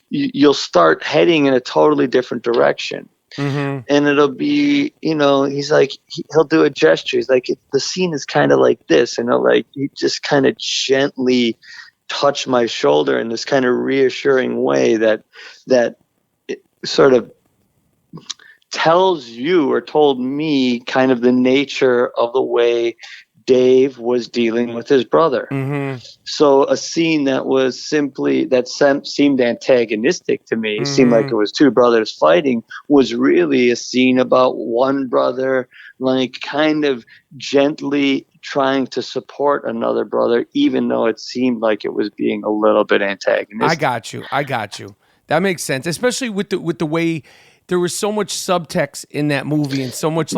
you'll start heading in a totally different direction. And it'll be, he's like, he'll do a gesture. He's like, the scene is kind of like this, and he just kind of gently touch my shoulder in this kind of reassuring way that it sort of tells you or told me kind of the nature of the way Dave was dealing with his brother. So a scene that seemed antagonistic to me, seemed like it was two brothers fighting, was really a scene about one brother like kind of gently trying to support another brother, even though it seemed like it was being a little bit antagonistic. I got you. That makes sense, especially with the way there was so much subtext in that movie, and so much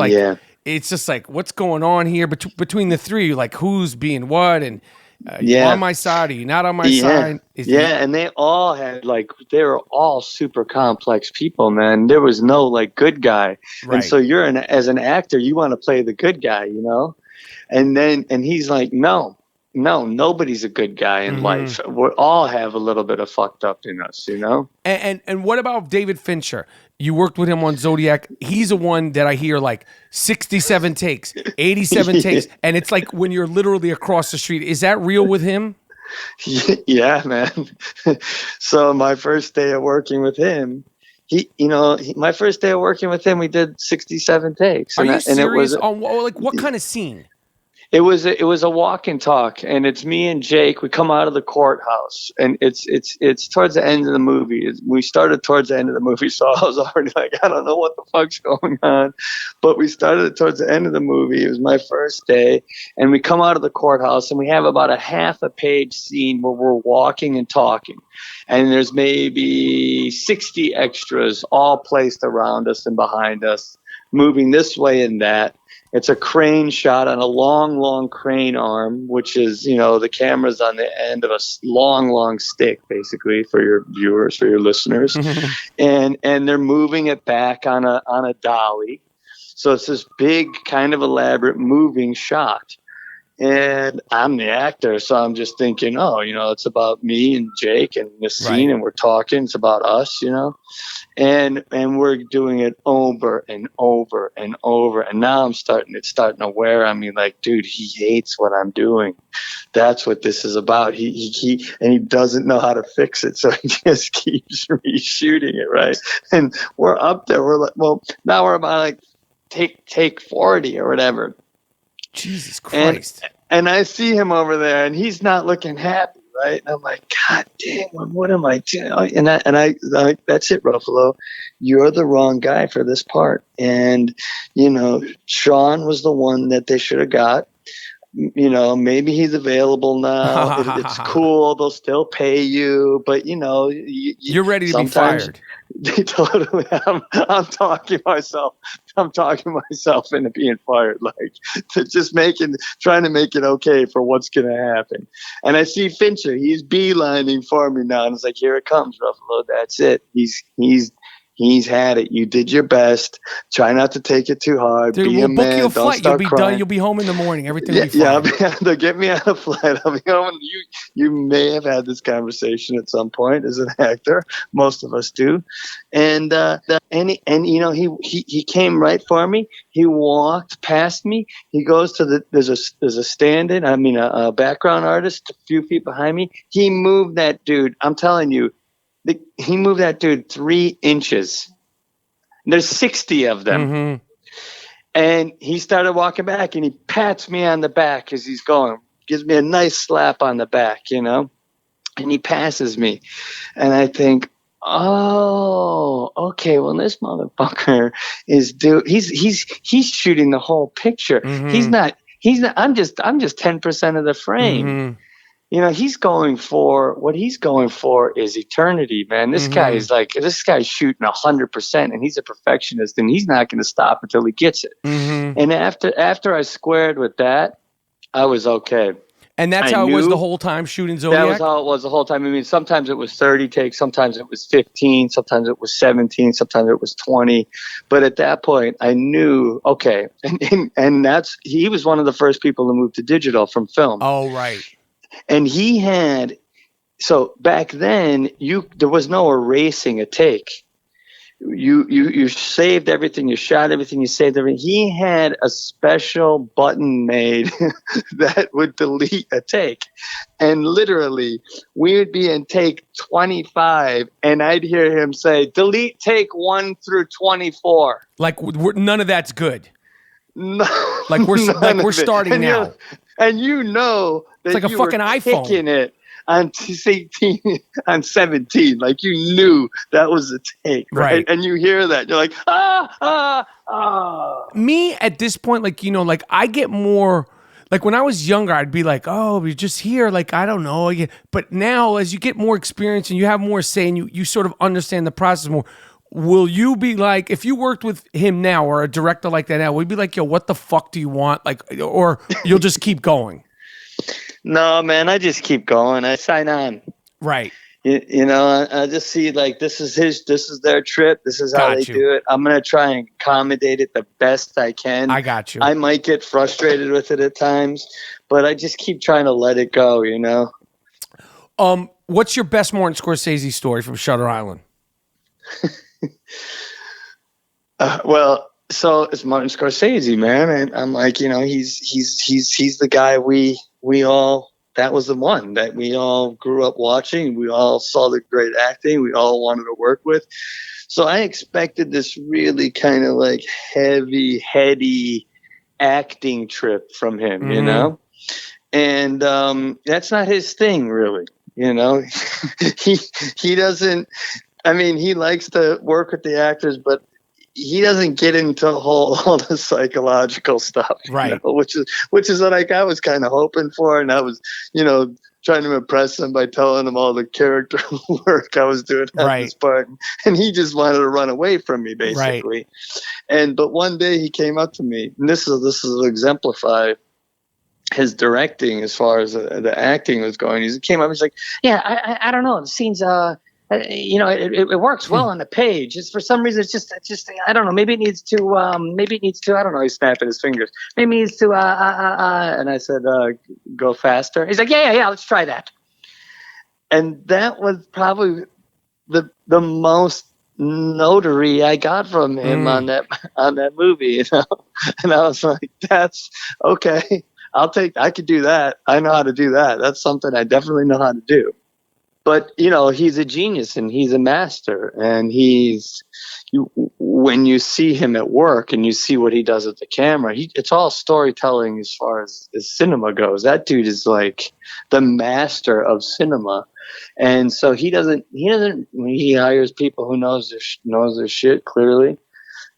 it's just like, what's going on here between the three? Like, who's being what? And you on my side? Are you not on my side? And they all had they were all super complex people, man. There was no good guy. Right. And so as an actor, you want to play the good guy, and he's like, no, nobody's a good guy in life. We all have a little bit of fucked up in us, And what about David Fincher? You worked with him on Zodiac. He's the one that I hear 67 takes, 87 takes. And it's like when you're literally across the street. Is that real with him? Yeah, man. So my first day of working with him, we did 67 takes. Are you serious? What kind of scene? It was a walk and talk, and it's me and Jake. We come out of the courthouse, and it's towards the end of the movie. We started towards the end of the movie, so I was already like, I don't know what the fuck's going on. But we started towards the end of the movie. It was my first day, and we come out of the courthouse, and we have about a half a page scene where we're walking and talking, and there's maybe 60 extras all placed around us and behind us, moving this way and that. It's a crane shot on a long, long crane arm, which is, the camera's on the end of a long, long stick, basically, for your viewers, for your listeners. and they're moving it back on a dolly. So it's this big, kind of elaborate moving shot. And I'm the actor, so I'm just thinking, it's about me and Jake and this scene, and we're talking. It's about us, and we're doing it over and over and over. And now it's starting to wear on me. Like, dude, he hates what I'm doing. That's what this is about. He doesn't know how to fix it, so he just keeps reshooting it, right? And we're up there. We're like, well, now we're about take 40 or whatever. Jesus Christ. And I see him over there, and he's not looking happy, right? And I'm like, God damn, what am I doing? And I that's it, Ruffalo. You're the wrong guy for this part. And, Sean was the one that they should have got. Maybe he's available now. It's cool. They'll still pay you. But, you're ready to be fired. Totally. I'm talking myself into being fired, trying to make it okay for what's going to happen. And I see Fincher, he's beelining for me now, and it's like, here it comes, Ruffalo. That's it. He's He's had it. You did your best. Try not to take it too hard. Dude, Be we'll a book man. you a Don't flight. You'll start be crying. done. You'll be home in the morning. Everything will be Yeah, fine. they'll get me on a flight. I'll be home. You may have had this conversation at some point as an actor. Most of us do. And you know, he came right for me. He walked past me. He goes to there's a stand-in. I mean, a background artist a few feet behind me. He moved that dude. I'm telling you, he moved that dude 3 inches. There's 60 of them. Mm-hmm. And he started walking back, and he pats me on the back as he's going, gives me a nice slap on the back, you know, and he passes me. And I think, oh, okay, well, this motherfucker is he's shooting the whole picture. Mm-hmm. He's not, I'm just 10% of the frame. Mm-hmm. You know, what he's going for is eternity, man. This guy's shooting 100%, and he's a perfectionist, and he's not going to stop until he gets it. Mm-hmm. And after I squared with that, I was okay. And that's how it was the whole time shooting Zodiac? That was how it was the whole time. I mean, sometimes it was 30 takes, sometimes it was 15, sometimes it was 17, sometimes it was 20. But at that point, I knew, okay. And he was one of the first people to move to digital from film. Oh, right. And so back then, there was no erasing a take. You saved everything, you shot everything, you saved everything. He had a special button made that would delete a take. And literally, we would be in take 25, and I'd hear him say, delete take 1 through 24. Like, none of that's good. No, like we're starting and now. And you know that it's like a fucking iPhone. Kicking it on 18, on 17, like you knew that was a take, right? And you hear that, you're like, Me at this point, like, you know, like I get more. Like when I was younger, I'd be like, oh, you're just here. Like, I don't know. But now as you get more experience and you have more say and you sort of understand the process more, will you be like, if you worked with him now or a director like that now, would you be like, yo, what the fuck do you want? Like, or you'll just keep going? No, man, I just keep going. I sign on. Right. You know, I just see like this is their trip. This is how they do it. I'm going to try and accommodate it the best I can. I got you. I might get frustrated with it at times, but I just keep trying to let it go, you know? What's your best Martin Scorsese story from Shutter Island? Well, so it's Martin Scorsese, man, and I'm like, you know, he's the guy we all, that was the one that we all grew up watching. We all saw the great acting. We all wanted to work with. So I expected this really kind of like heavy, heady acting trip from him, you know, and that's not his thing, really. You know, he doesn't. I mean, he likes to work with the actors, but he doesn't get into all the psychological stuff, right? You know, which is what I was kind of hoping for, and I was, you know, trying to impress him by telling him all the character work I was doing at this part, and he just wanted to run away from me, basically. Right. But one day he came up to me, and this is exemplify his directing as far as the acting was going. He came up, he's like, "Yeah, I don't know, the scenes, you know, it works well on the page. It's for some reason, it's just I don't know. Maybe it needs to, I don't know." He's snapping his fingers. Maybe it needs to, and I said, "Go faster." He's like, yeah, let's try that. And that was probably the most notary I got from him on that movie, you know. And I was like, "That's okay. I could do that. I know how to do that. That's something I definitely know how to do." But, you know, he's a genius and he's a master, and when you see him at work and you see what he does with the camera, it's all storytelling as far as cinema goes. That dude is like the master of cinema. And so he hires people who knows their shit clearly.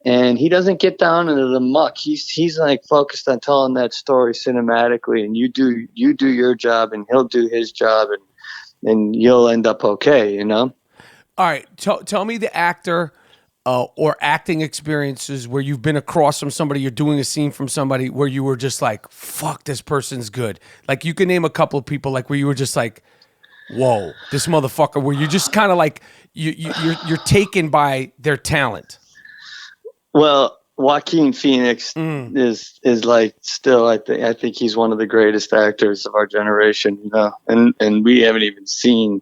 And he doesn't get down into the muck. He's like focused on telling that story cinematically, and you do your job and he'll do his job, and you'll end up okay, you know? All right. Tell me the actor or acting experiences where you've been across from somebody, you're doing a scene from somebody where you were just like, fuck, this person's good. Like, you can name a couple of people like where you were just like, whoa, this motherfucker, where you're just kind of like, you're taken by their talent. Well, Joaquin Phoenix is like still, I think he's one of the greatest actors of our generation, you know, and we haven't even seen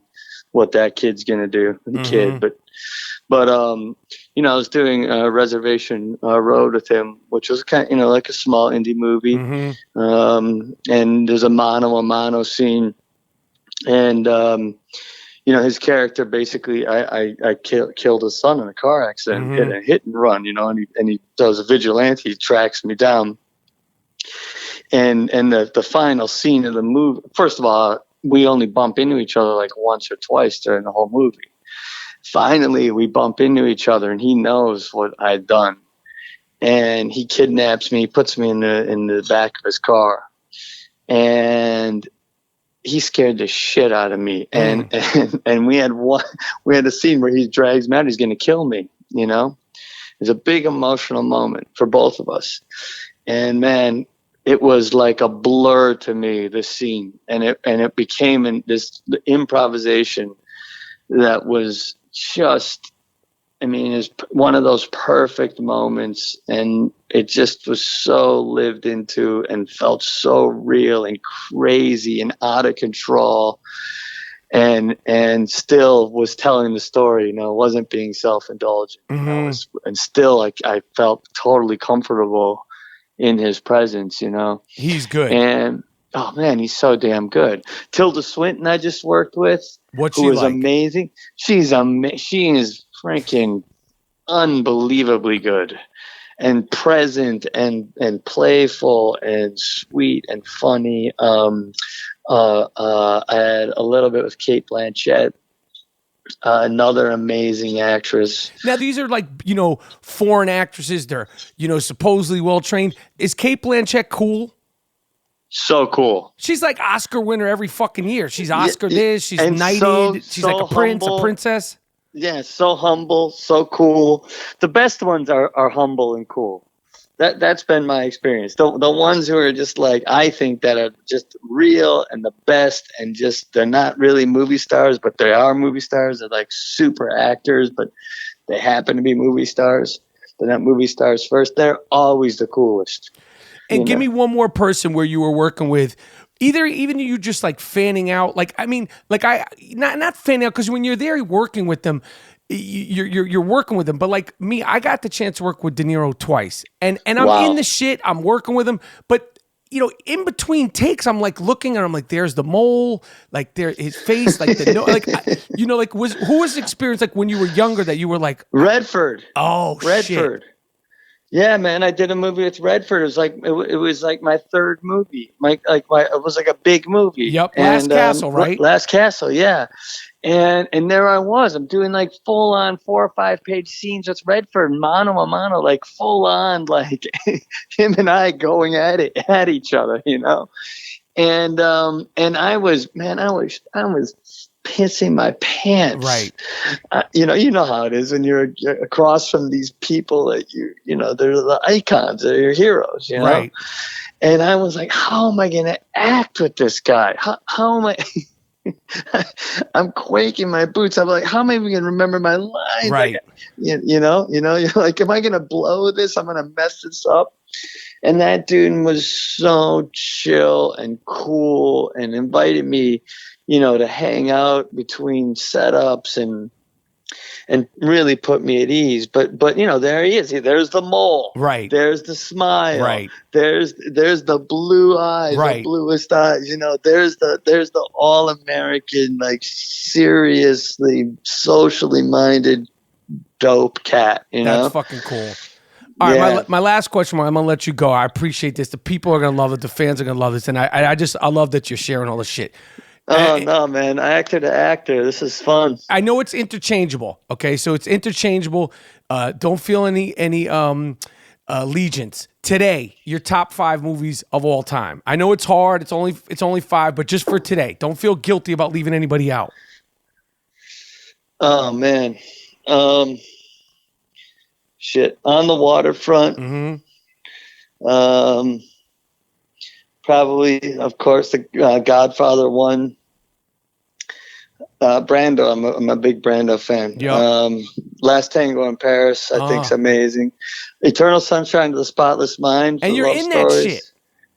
what that kid's gonna do, the kid, but you know, I was doing Reservation Road with him, which was kind of, you know, like a small indie movie, and there's a mano a mano scene, and you know, his character basically, I killed his son in a car accident, in a hit and run, you know, and he does a vigilante, he tracks me down, and the final scene of the movie. First of all, we only bump into each other like once or twice during the whole movie. Finally, we bump into each other, and he knows what I'd done, and he kidnaps me, puts me in the back of his car, and he scared the shit out of me. And we had a scene where he drags me out. He's going to kill me. You know, it's a big emotional moment for both of us. And man, it was like a blur to me, this scene, and it became the improvisation that was just, I mean, it's one of those perfect moments, and it just was so lived into and felt so real and crazy and out of control, and still was telling the story, you know, wasn't being self-indulgent, you know, and still, like, I felt totally comfortable in his presence, you know. He's good. And oh man, he's so damn good. Tilda Swinton, I just worked with, who was like? amazing. She is freaking unbelievably good and present and playful and sweet and funny. I had a little bit with Cate Blanchett, another amazing actress. Now, these are like, you know, foreign actresses. They're, you know, supposedly well-trained. Is Cate Blanchett cool? So cool. She's like Oscar winner every fucking year. She's Oscar this. She's and knighted. She's like a prince, humble. a princess. Yeah, so humble, so cool. The best ones are humble and cool. That's been my experience. The ones who are just like, I think, that are just real and the best, and just, they're not really movie stars, but they are movie stars. They're like super actors, but they happen to be movie stars. They're not movie stars first. They're always the coolest. And give me one more person where you were working with, even you just like fanning out. Like, I mean, like not fanning out, because when you're there working with them, you're working with them. But like me, I got the chance to work with De Niro twice, and I'm in the shit. I'm working with him, but you know, in between takes, I'm like looking and I'm like, there's the mole, like there his face, like the like, you know, like who was the experience like when you were younger that you were like Redford? Redford. Shit. Yeah, man, I did a movie with Redford. It was like my third movie. It was like a big movie. Yep, Last Castle, right? Last Castle, yeah. And there I was. I'm doing like full on 4 or 5 page scenes with Redford, mano a mano, like full on, like him and I going at each other, you know. And I was pissing my pants. Right. You know how it is when you're across from these people that you know, they're the icons, they're your heroes, you know? Right. And I was like, how am I going to act with this guy? How am I? I'm quaking my boots. I'm like, how am I even going to remember my lines? Right. Like, you know, you're like, am I going to blow this? I'm going to mess this up. And that dude was so chill and cool and invited me, you know, to hang out between setups and really put me at ease. But you know, there he is. There's the mole. Right. There's the smile. Right. There's the blue eyes, right. The bluest eyes. You know, there's the all-American, like seriously socially minded dope cat. You know, that's fucking cool. All right, my last question, I'm going to let you go. I appreciate this. The people are going to love it. The fans are going to love this. And I love that you're sharing all this shit. Oh, no, man. Actor to actor. This is fun. I know it's interchangeable. Okay, so it's interchangeable. Don't feel any allegiance. Today, your top 5 movies of all time. I know it's hard. It's only 5, but just for today, don't feel guilty about leaving anybody out. Oh, man. Shit. On the Waterfront. Mm-hmm. Probably, of course, the Godfather 1. Brando. I'm a big Brando fan. Yep. Last Tango in Paris, I think's amazing. Eternal Sunshine of the Spotless Mind. And you're love in stories. that shit.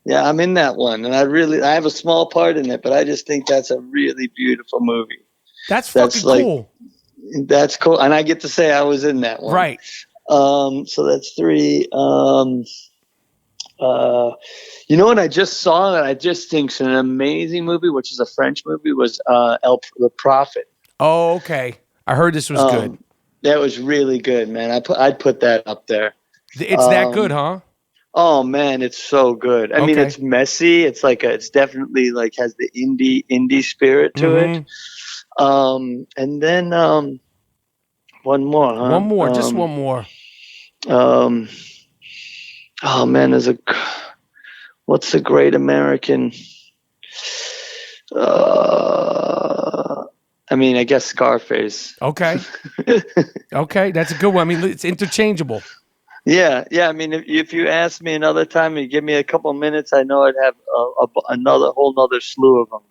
Yeah, I'm in that one, and I have a small part in it, but I just think that's a really beautiful movie. That's fucking cool. That's cool, and I get to say I was in that one. Right. So that's 3. You know what I just saw that I just think's an amazing movie, which is a French movie, was The Prophet. Oh, okay. I heard this was good. That was really good, man. I'd put that up there. It's that good, huh? Oh man, it's so good. I mean, it's messy. It's like it's definitely like has the indie spirit to it. And then one more, huh? One more, just one more. Oh man, what's the great American? I mean, I guess Scarface. Okay. Okay, that's a good one. I mean, it's interchangeable. Yeah. I mean, if you ask me another time and you give me a couple minutes, I know I'd have another whole nother slew of them.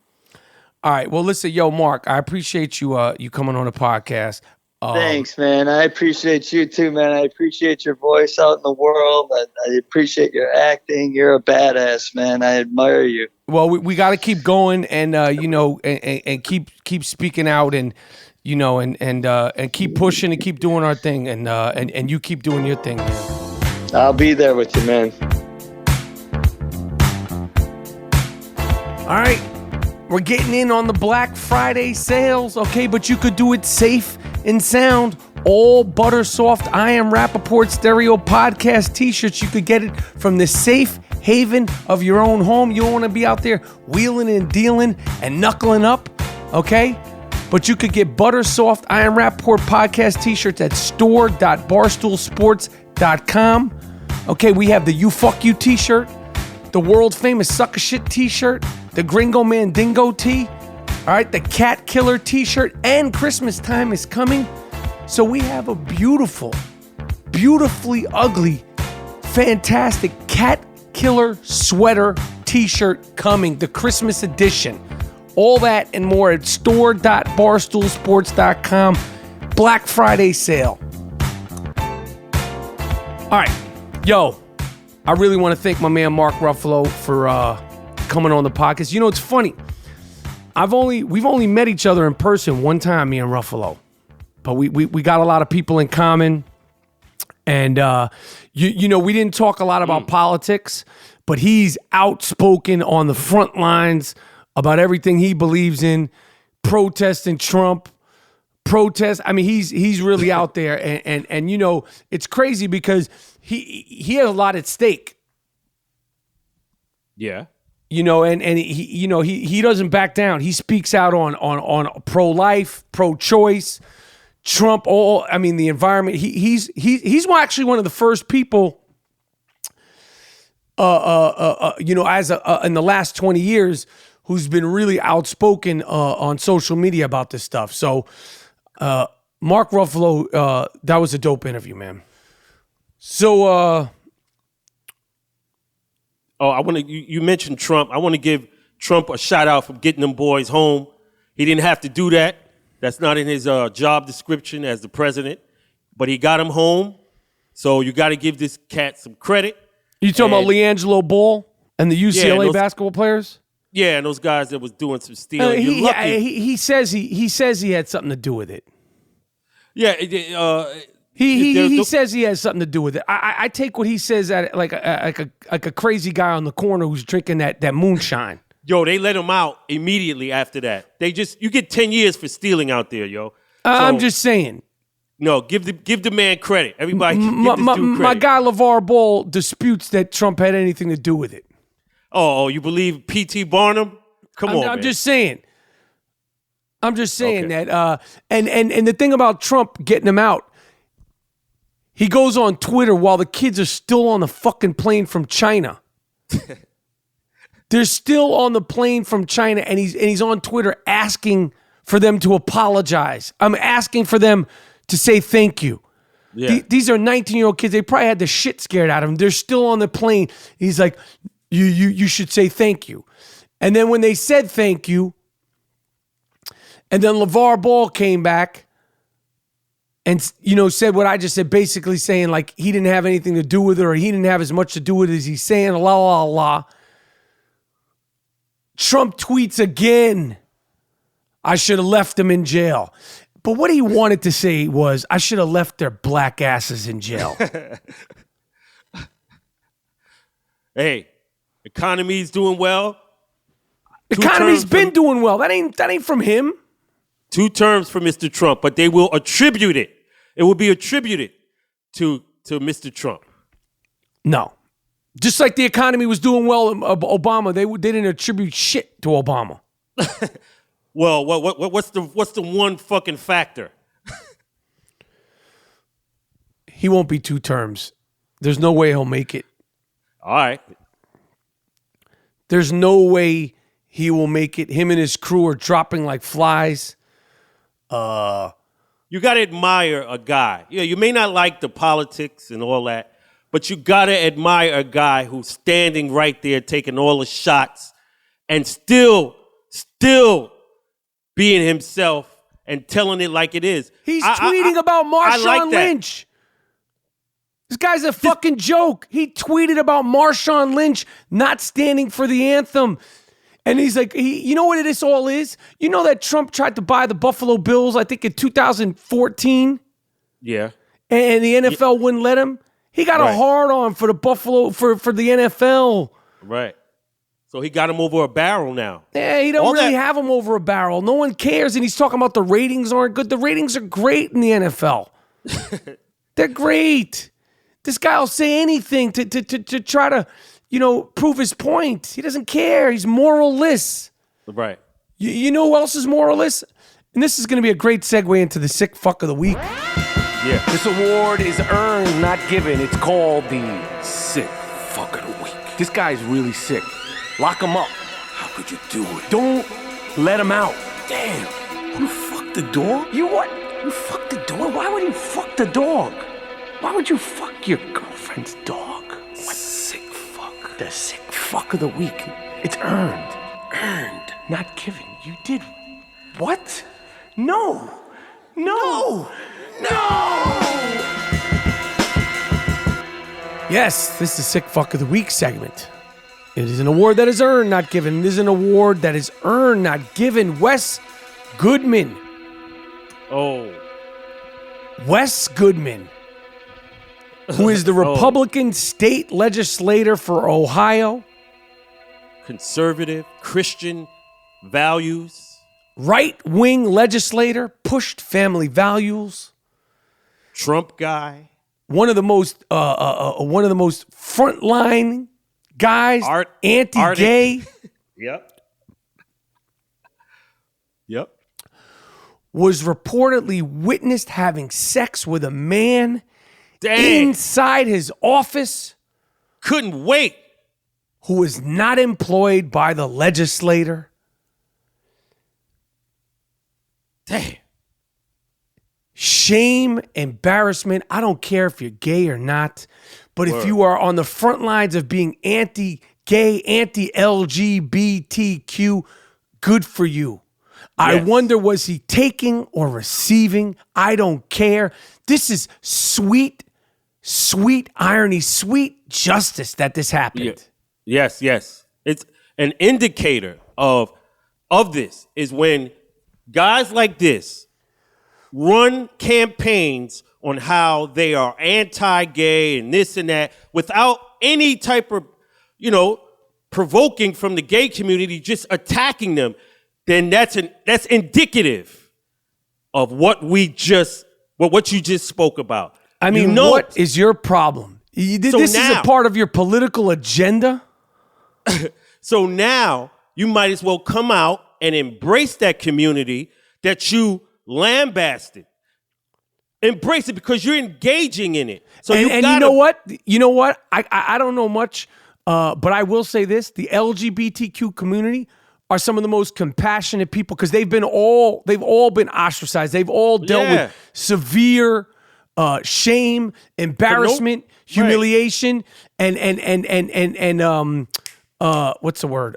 All right. Well, listen, Mark, I appreciate you you coming on the podcast. Thanks, man. I appreciate you too, man. I appreciate your voice out in the world. I appreciate your acting. You're a badass, man. I admire you. Well, we got to keep going, and and keep speaking out, and and keep pushing and keep doing our thing, and you keep doing your thing, man. I'll be there with you, man. All right, we're getting in on the Black Friday sales, okay? But you could do it safe and sound. All butter soft I Am Rapaport stereo podcast t-shirts. You could get it from the safe haven of your own home. You don't want to be out there wheeling and dealing and knuckling up, okay? But you could get butter soft I Am Rapaport podcast t-shirts at store.barstoolsports.com. Okay, we have the You Fuck You t-shirt, the world famous Sucker Shit t-shirt, the Gringo Mandingo tee, all right, the Cat Killer t-shirt, and Christmas time is coming. So we have a beautiful, beautifully ugly, fantastic Cat Killer sweater t-shirt coming, the Christmas edition. All that and more at store.barstoolsports.com. Black Friday sale. All right, I really want to thank my man Mark Ruffalo for coming on the podcast. You know, it's funny. We've only met each other in person one time, me and Ruffalo, but we got a lot of people in common, and we didn't talk a lot about politics, but he's outspoken on the front lines about everything he believes in, protesting Trump, I mean, he's really out there, and it's crazy because he has a lot at stake. Yeah. And he doesn't back down. He speaks out on pro-life, pro-choice, Trump, the environment. He's actually one of the first people, in the last 20 years, who's been really outspoken on social media about this stuff. So, Mark Ruffalo, that was a dope interview, man. So, you mentioned Trump. I want to give Trump a shout out for getting them boys home. He didn't have to do that. That's not in his job description as the president, but he got him home. So you got to give this cat some credit. You talking about LiAngelo Ball and the UCLA basketball players? Yeah, and those guys that was doing some stealing. He says he had something to do with it. Yeah, he says he has something to do with it. I take what he says at like a crazy guy on the corner who's drinking that moonshine. Yo, they let him out immediately after that. You get 10 years for stealing out there, yo. I'm just saying. No, give the man credit. Everybody give this dude credit. My guy LaVar Ball disputes that Trump had anything to do with it. Oh, you believe P.T. Barnum? Come on, I'm just saying. That and the thing about Trump getting him out, he goes on Twitter while the kids are still on the fucking plane from China. They're still on the plane from China, and he's on Twitter asking for them to apologize. I'm asking for them to say thank you. Yeah. These are 19-year-old kids. They probably had the shit scared out of them. They're still on the plane. He's like, you should say thank you. And then when they said thank you, And then LaVar Ball came back and, you know, said what I just said, basically saying like he didn't have anything to do with it or he didn't have as much to do with it as he's saying, la, la, la. Trump tweets again, I should have left them in jail. But what he wanted to say was, I should have left their black asses in jail. Hey, economy's doing well. Economy's been doing well. That ain't from him. 2 terms for Mr. Trump, but they will attribute it. It will be attributed to Mr. Trump. No. Just like the economy was doing well, Obama, they didn't attribute shit to Obama. Well, what's the one fucking factor? He won't be 2 terms. There's no way he'll make it. All right. There's no way he will make it. Him and his crew are dropping like flies. You got to admire a guy. Yeah, you may not like the politics and all that, but you got to admire a guy who's standing right there taking all the shots and still being himself and telling it like it is. He's tweeting about Marshawn like Lynch. This guy's a fucking joke. He tweeted about Marshawn Lynch not standing for the anthem. And he's like, you know what this all is? You know that Trump tried to buy the Buffalo Bills, I think in 2014? Yeah. And the NFL wouldn't let him? He got a hard-on for the Buffalo, for the NFL. Right. So he got him over a barrel now. Yeah, he don't really have him over a barrel. No one cares. And he's talking about the ratings aren't good. The ratings are great in the NFL. They're great. This guy will say anything to try to, you know, prove his point. He doesn't care. He's moralless. Right. You know who else is moralless? And this is going to be a great segue into the sick fuck of the week. Yeah. This award is earned, not given. It's called the sick fuck of the week. This guy's really sick. Lock him up. How could you do it? Don't let him out. Damn. You fucked the dog? You what? You fucked the dog? Why would you fuck the dog? Why would you fuck your girlfriend's dog? What? Sick fuck. The sick fuck of the week. It's earned. Earned. Not given. You did. What? No. No. Yes, this is the sick fuck of the week segment. It is an award that is earned, not given. It is an award that is earned, not given. Wes Goodman. Oh. Wes Goodman, who is the Republican state legislator for Ohio. Conservative, Christian values. Right-wing legislator, pushed family values. Trump guy. One of the most frontline guys, anti-gay. Yep. Was reportedly witnessed having sex with a man inside his office. Couldn't wait. Who was not employed by the legislator. Damn. Shame, embarrassment. I don't care if you're gay or not, but if you are on the front lines of being anti-gay, anti-LGBTQ, good for you. I wonder, was he taking or receiving? I don't care. This is sweet, sweet irony, sweet justice that this happened. Yeah. Yes. It's an indicator of this is when guys like this run campaigns on how they are anti-gay and this and that without any type of, provoking from the gay community, just attacking them. Then that's indicative of what you just spoke about. I mean, what is your problem? This is a part of your political agenda? So now you might as well come out and embrace that community that you lambasted. Embrace it because you're engaging in it. So you know what? You know what? I don't know much, but I will say this: the LGBTQ community are some of the most compassionate people because they've all been ostracized. They've all dealt with severe shame, embarrassment, humiliation, and what's the word?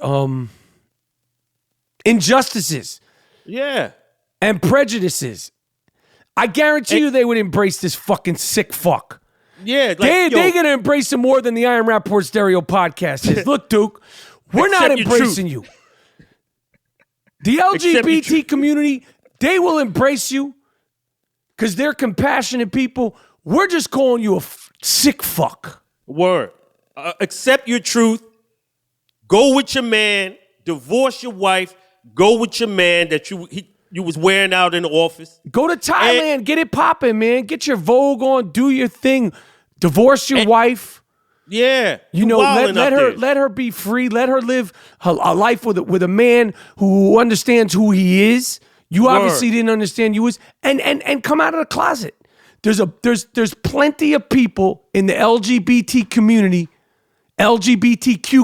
Injustices. Yeah. and prejudices. I guarantee you they would embrace this fucking sick fuck. Yeah, like, they're going to embrace him more than the I Am Rapaport Stereo podcast is. Look, Duke, we're not embracing you. The LGBT community, they will embrace you because they're compassionate people. We're just calling you a sick fuck. Word. Accept your truth. Go with your man. Divorce your wife. Go with your man that you was wearing out in the office. Go to Thailand. Get it popping, man. Get your Vogue on. Do your thing. Divorce your wife. Yeah. You know, let her be free. Let her live a life with a man who understands who he is. You obviously didn't understand you was. And come out of the closet. There's plenty of people in the LGBTQ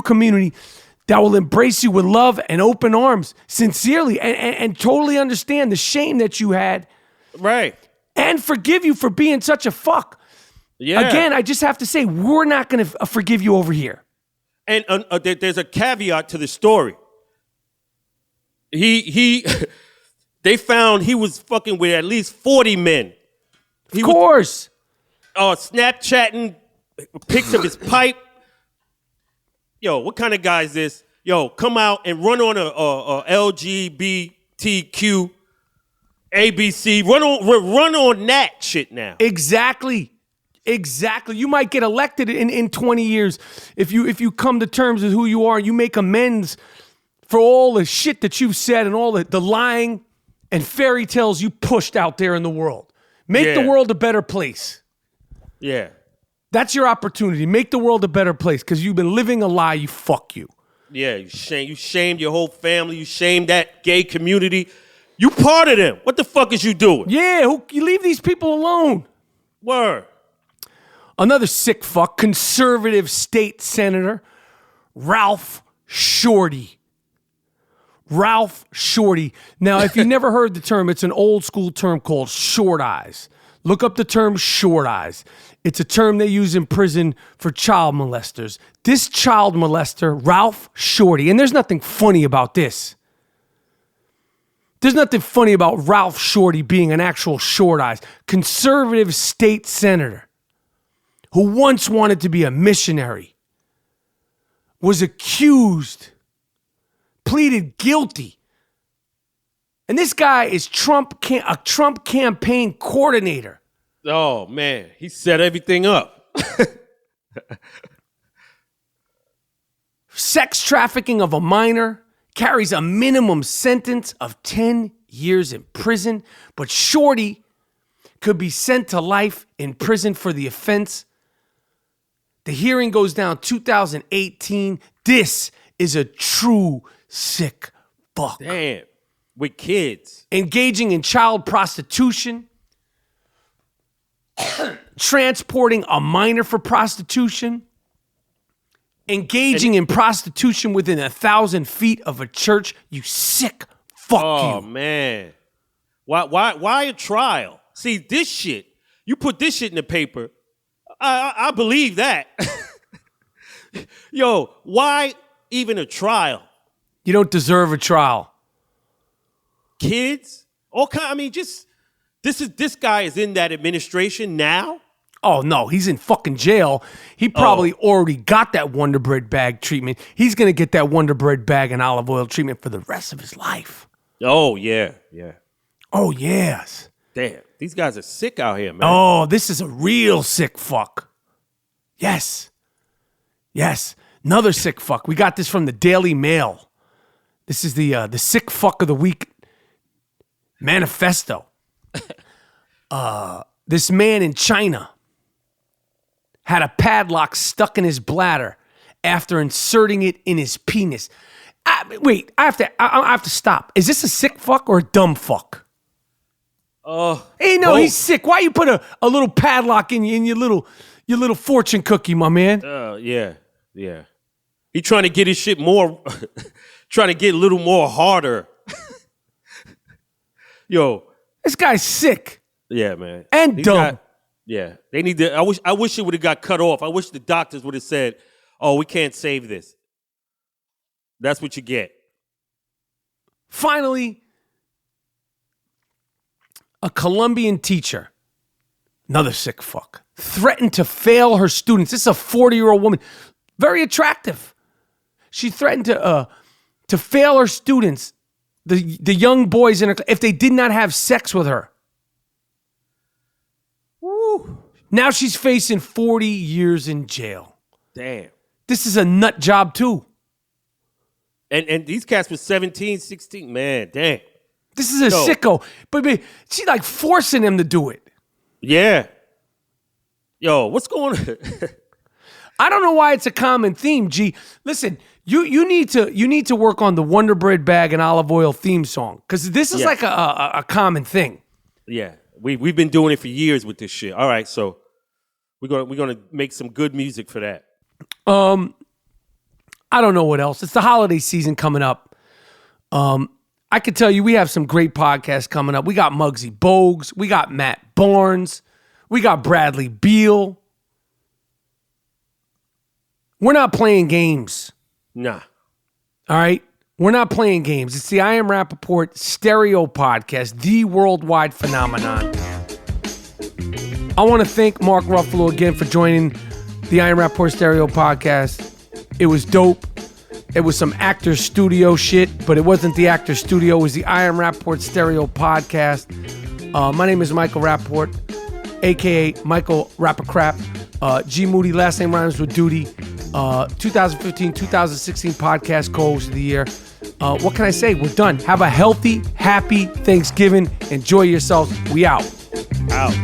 community that will embrace you with love and open arms, sincerely, and totally understand the shame that you had. Right. And forgive you for being such a fuck. Yeah. Again, I just have to say, we're not going to forgive you over here. And there's a caveat to the story. They found he was fucking with at least 40 men. Of course. Snapchatting pics of his pipe. Yo, what kind of guy is this? Yo, come out and run on a LGBTQ ABC. Run on that shit now. Exactly. You might get elected in 20 years if you come to terms with who you are. You make amends for all the shit that you've said and all the lying and fairy tales you pushed out there in the world. Make the world a better place. Yeah. That's your opportunity. Make the world a better place because you've been living a lie. You fuck you. Yeah, you shamed your whole family. You shamed that gay community. You part of them. What the fuck is you doing? Yeah, you leave these people alone. Word. Another sick fuck, conservative state senator, Ralph Shorty. Ralph Shorty. Now, if you never heard the term, it's an old school term called short eyes. Look up the term short eyes. It's a term they use in prison for child molesters. This child molester, Ralph Shorty, and there's nothing funny about this. There's nothing funny about Ralph Shorty being an actual short eyes, conservative state senator who once wanted to be a missionary, was accused, pleaded guilty. And this guy is a Trump campaign coordinator. Oh, man. He set everything up. Sex trafficking of a minor, carries a minimum sentence of 10 years in prison. But Shorty could be sent to life in prison for the offense. The hearing goes down 2018. This is a true sick fuck. Damn. With kids. Engaging in child prostitution. Transporting a minor for prostitution. Engaging in prostitution within 1,000 feet of a church. You sick fuck you. Oh, man. Why a trial? See, this shit, you put this shit in the paper, I believe that. Yo, why even a trial? You don't deserve a trial. Kids? This guy is in that administration now? Oh, no, he's in fucking jail. He probably already got that Wonder Bread bag treatment. He's going to get that Wonder Bread bag and olive oil treatment for the rest of his life. Oh, yeah. Oh, yes. Damn, these guys are sick out here, man. Oh, this is a real sick fuck. Yes. Another sick fuck. We got this from the Daily Mail. This is the sick fuck of the week manifesto. This man in China had a padlock stuck in his bladder after inserting it in his penis. Wait, I have to stop. Is this a sick fuck or a dumb fuck? Hey, no, he's sick. Why you put a little padlock in your little fortune cookie, my man? Yeah. He trying to get his shit more, trying to get a little more harder. Yo, this guy's sick. Yeah, man. And dumb. They need to. I wish it would have got cut off. I wish the doctors would have said, "Oh, we can't save this." That's what you get. Finally, A Colombian teacher, another sick fuck, threatened to fail her students. This is a 40-year-old woman, very attractive. She threatened to fail her students, the young boys in her class, if they did not have sex with her. Woo. Now she's facing 40 years in jail. Damn. This is a nut job too. And these cats were 17, 16. Man, damn. This is a sicko. But she's like forcing him to do it. Yeah. Yo, what's going on? I don't know why it's a common theme, G. Listen, you need to work on the Wonder Bread Bag and Olive Oil theme song, because this is like a common thing. Yeah, we've been doing it for years with this shit. All right, so we're gonna make some good music for that. I don't know what else. It's the holiday season coming up. I could tell you we have some great podcasts coming up. We got Muggsy Bogues. We got Matt Barnes. We got Bradley Beal. We're not playing games. Nah. All right? We're not playing games. It's the I Am Rapaport stereo podcast, the worldwide phenomenon. I want to thank Mark Ruffalo again for joining the I Am Rapaport stereo podcast. It was dope. It was some actor studio shit, but it wasn't the actor studio. It was the I Am Rapaport stereo podcast. My name is Michael Rapaport, a.k.a. Michael Rapacrap. G Moody, last name rhymes with duty. 2015-2016 podcast co-host of the year. What can I say? We're done. Have a healthy, happy Thanksgiving. Enjoy yourselves. We out. Out.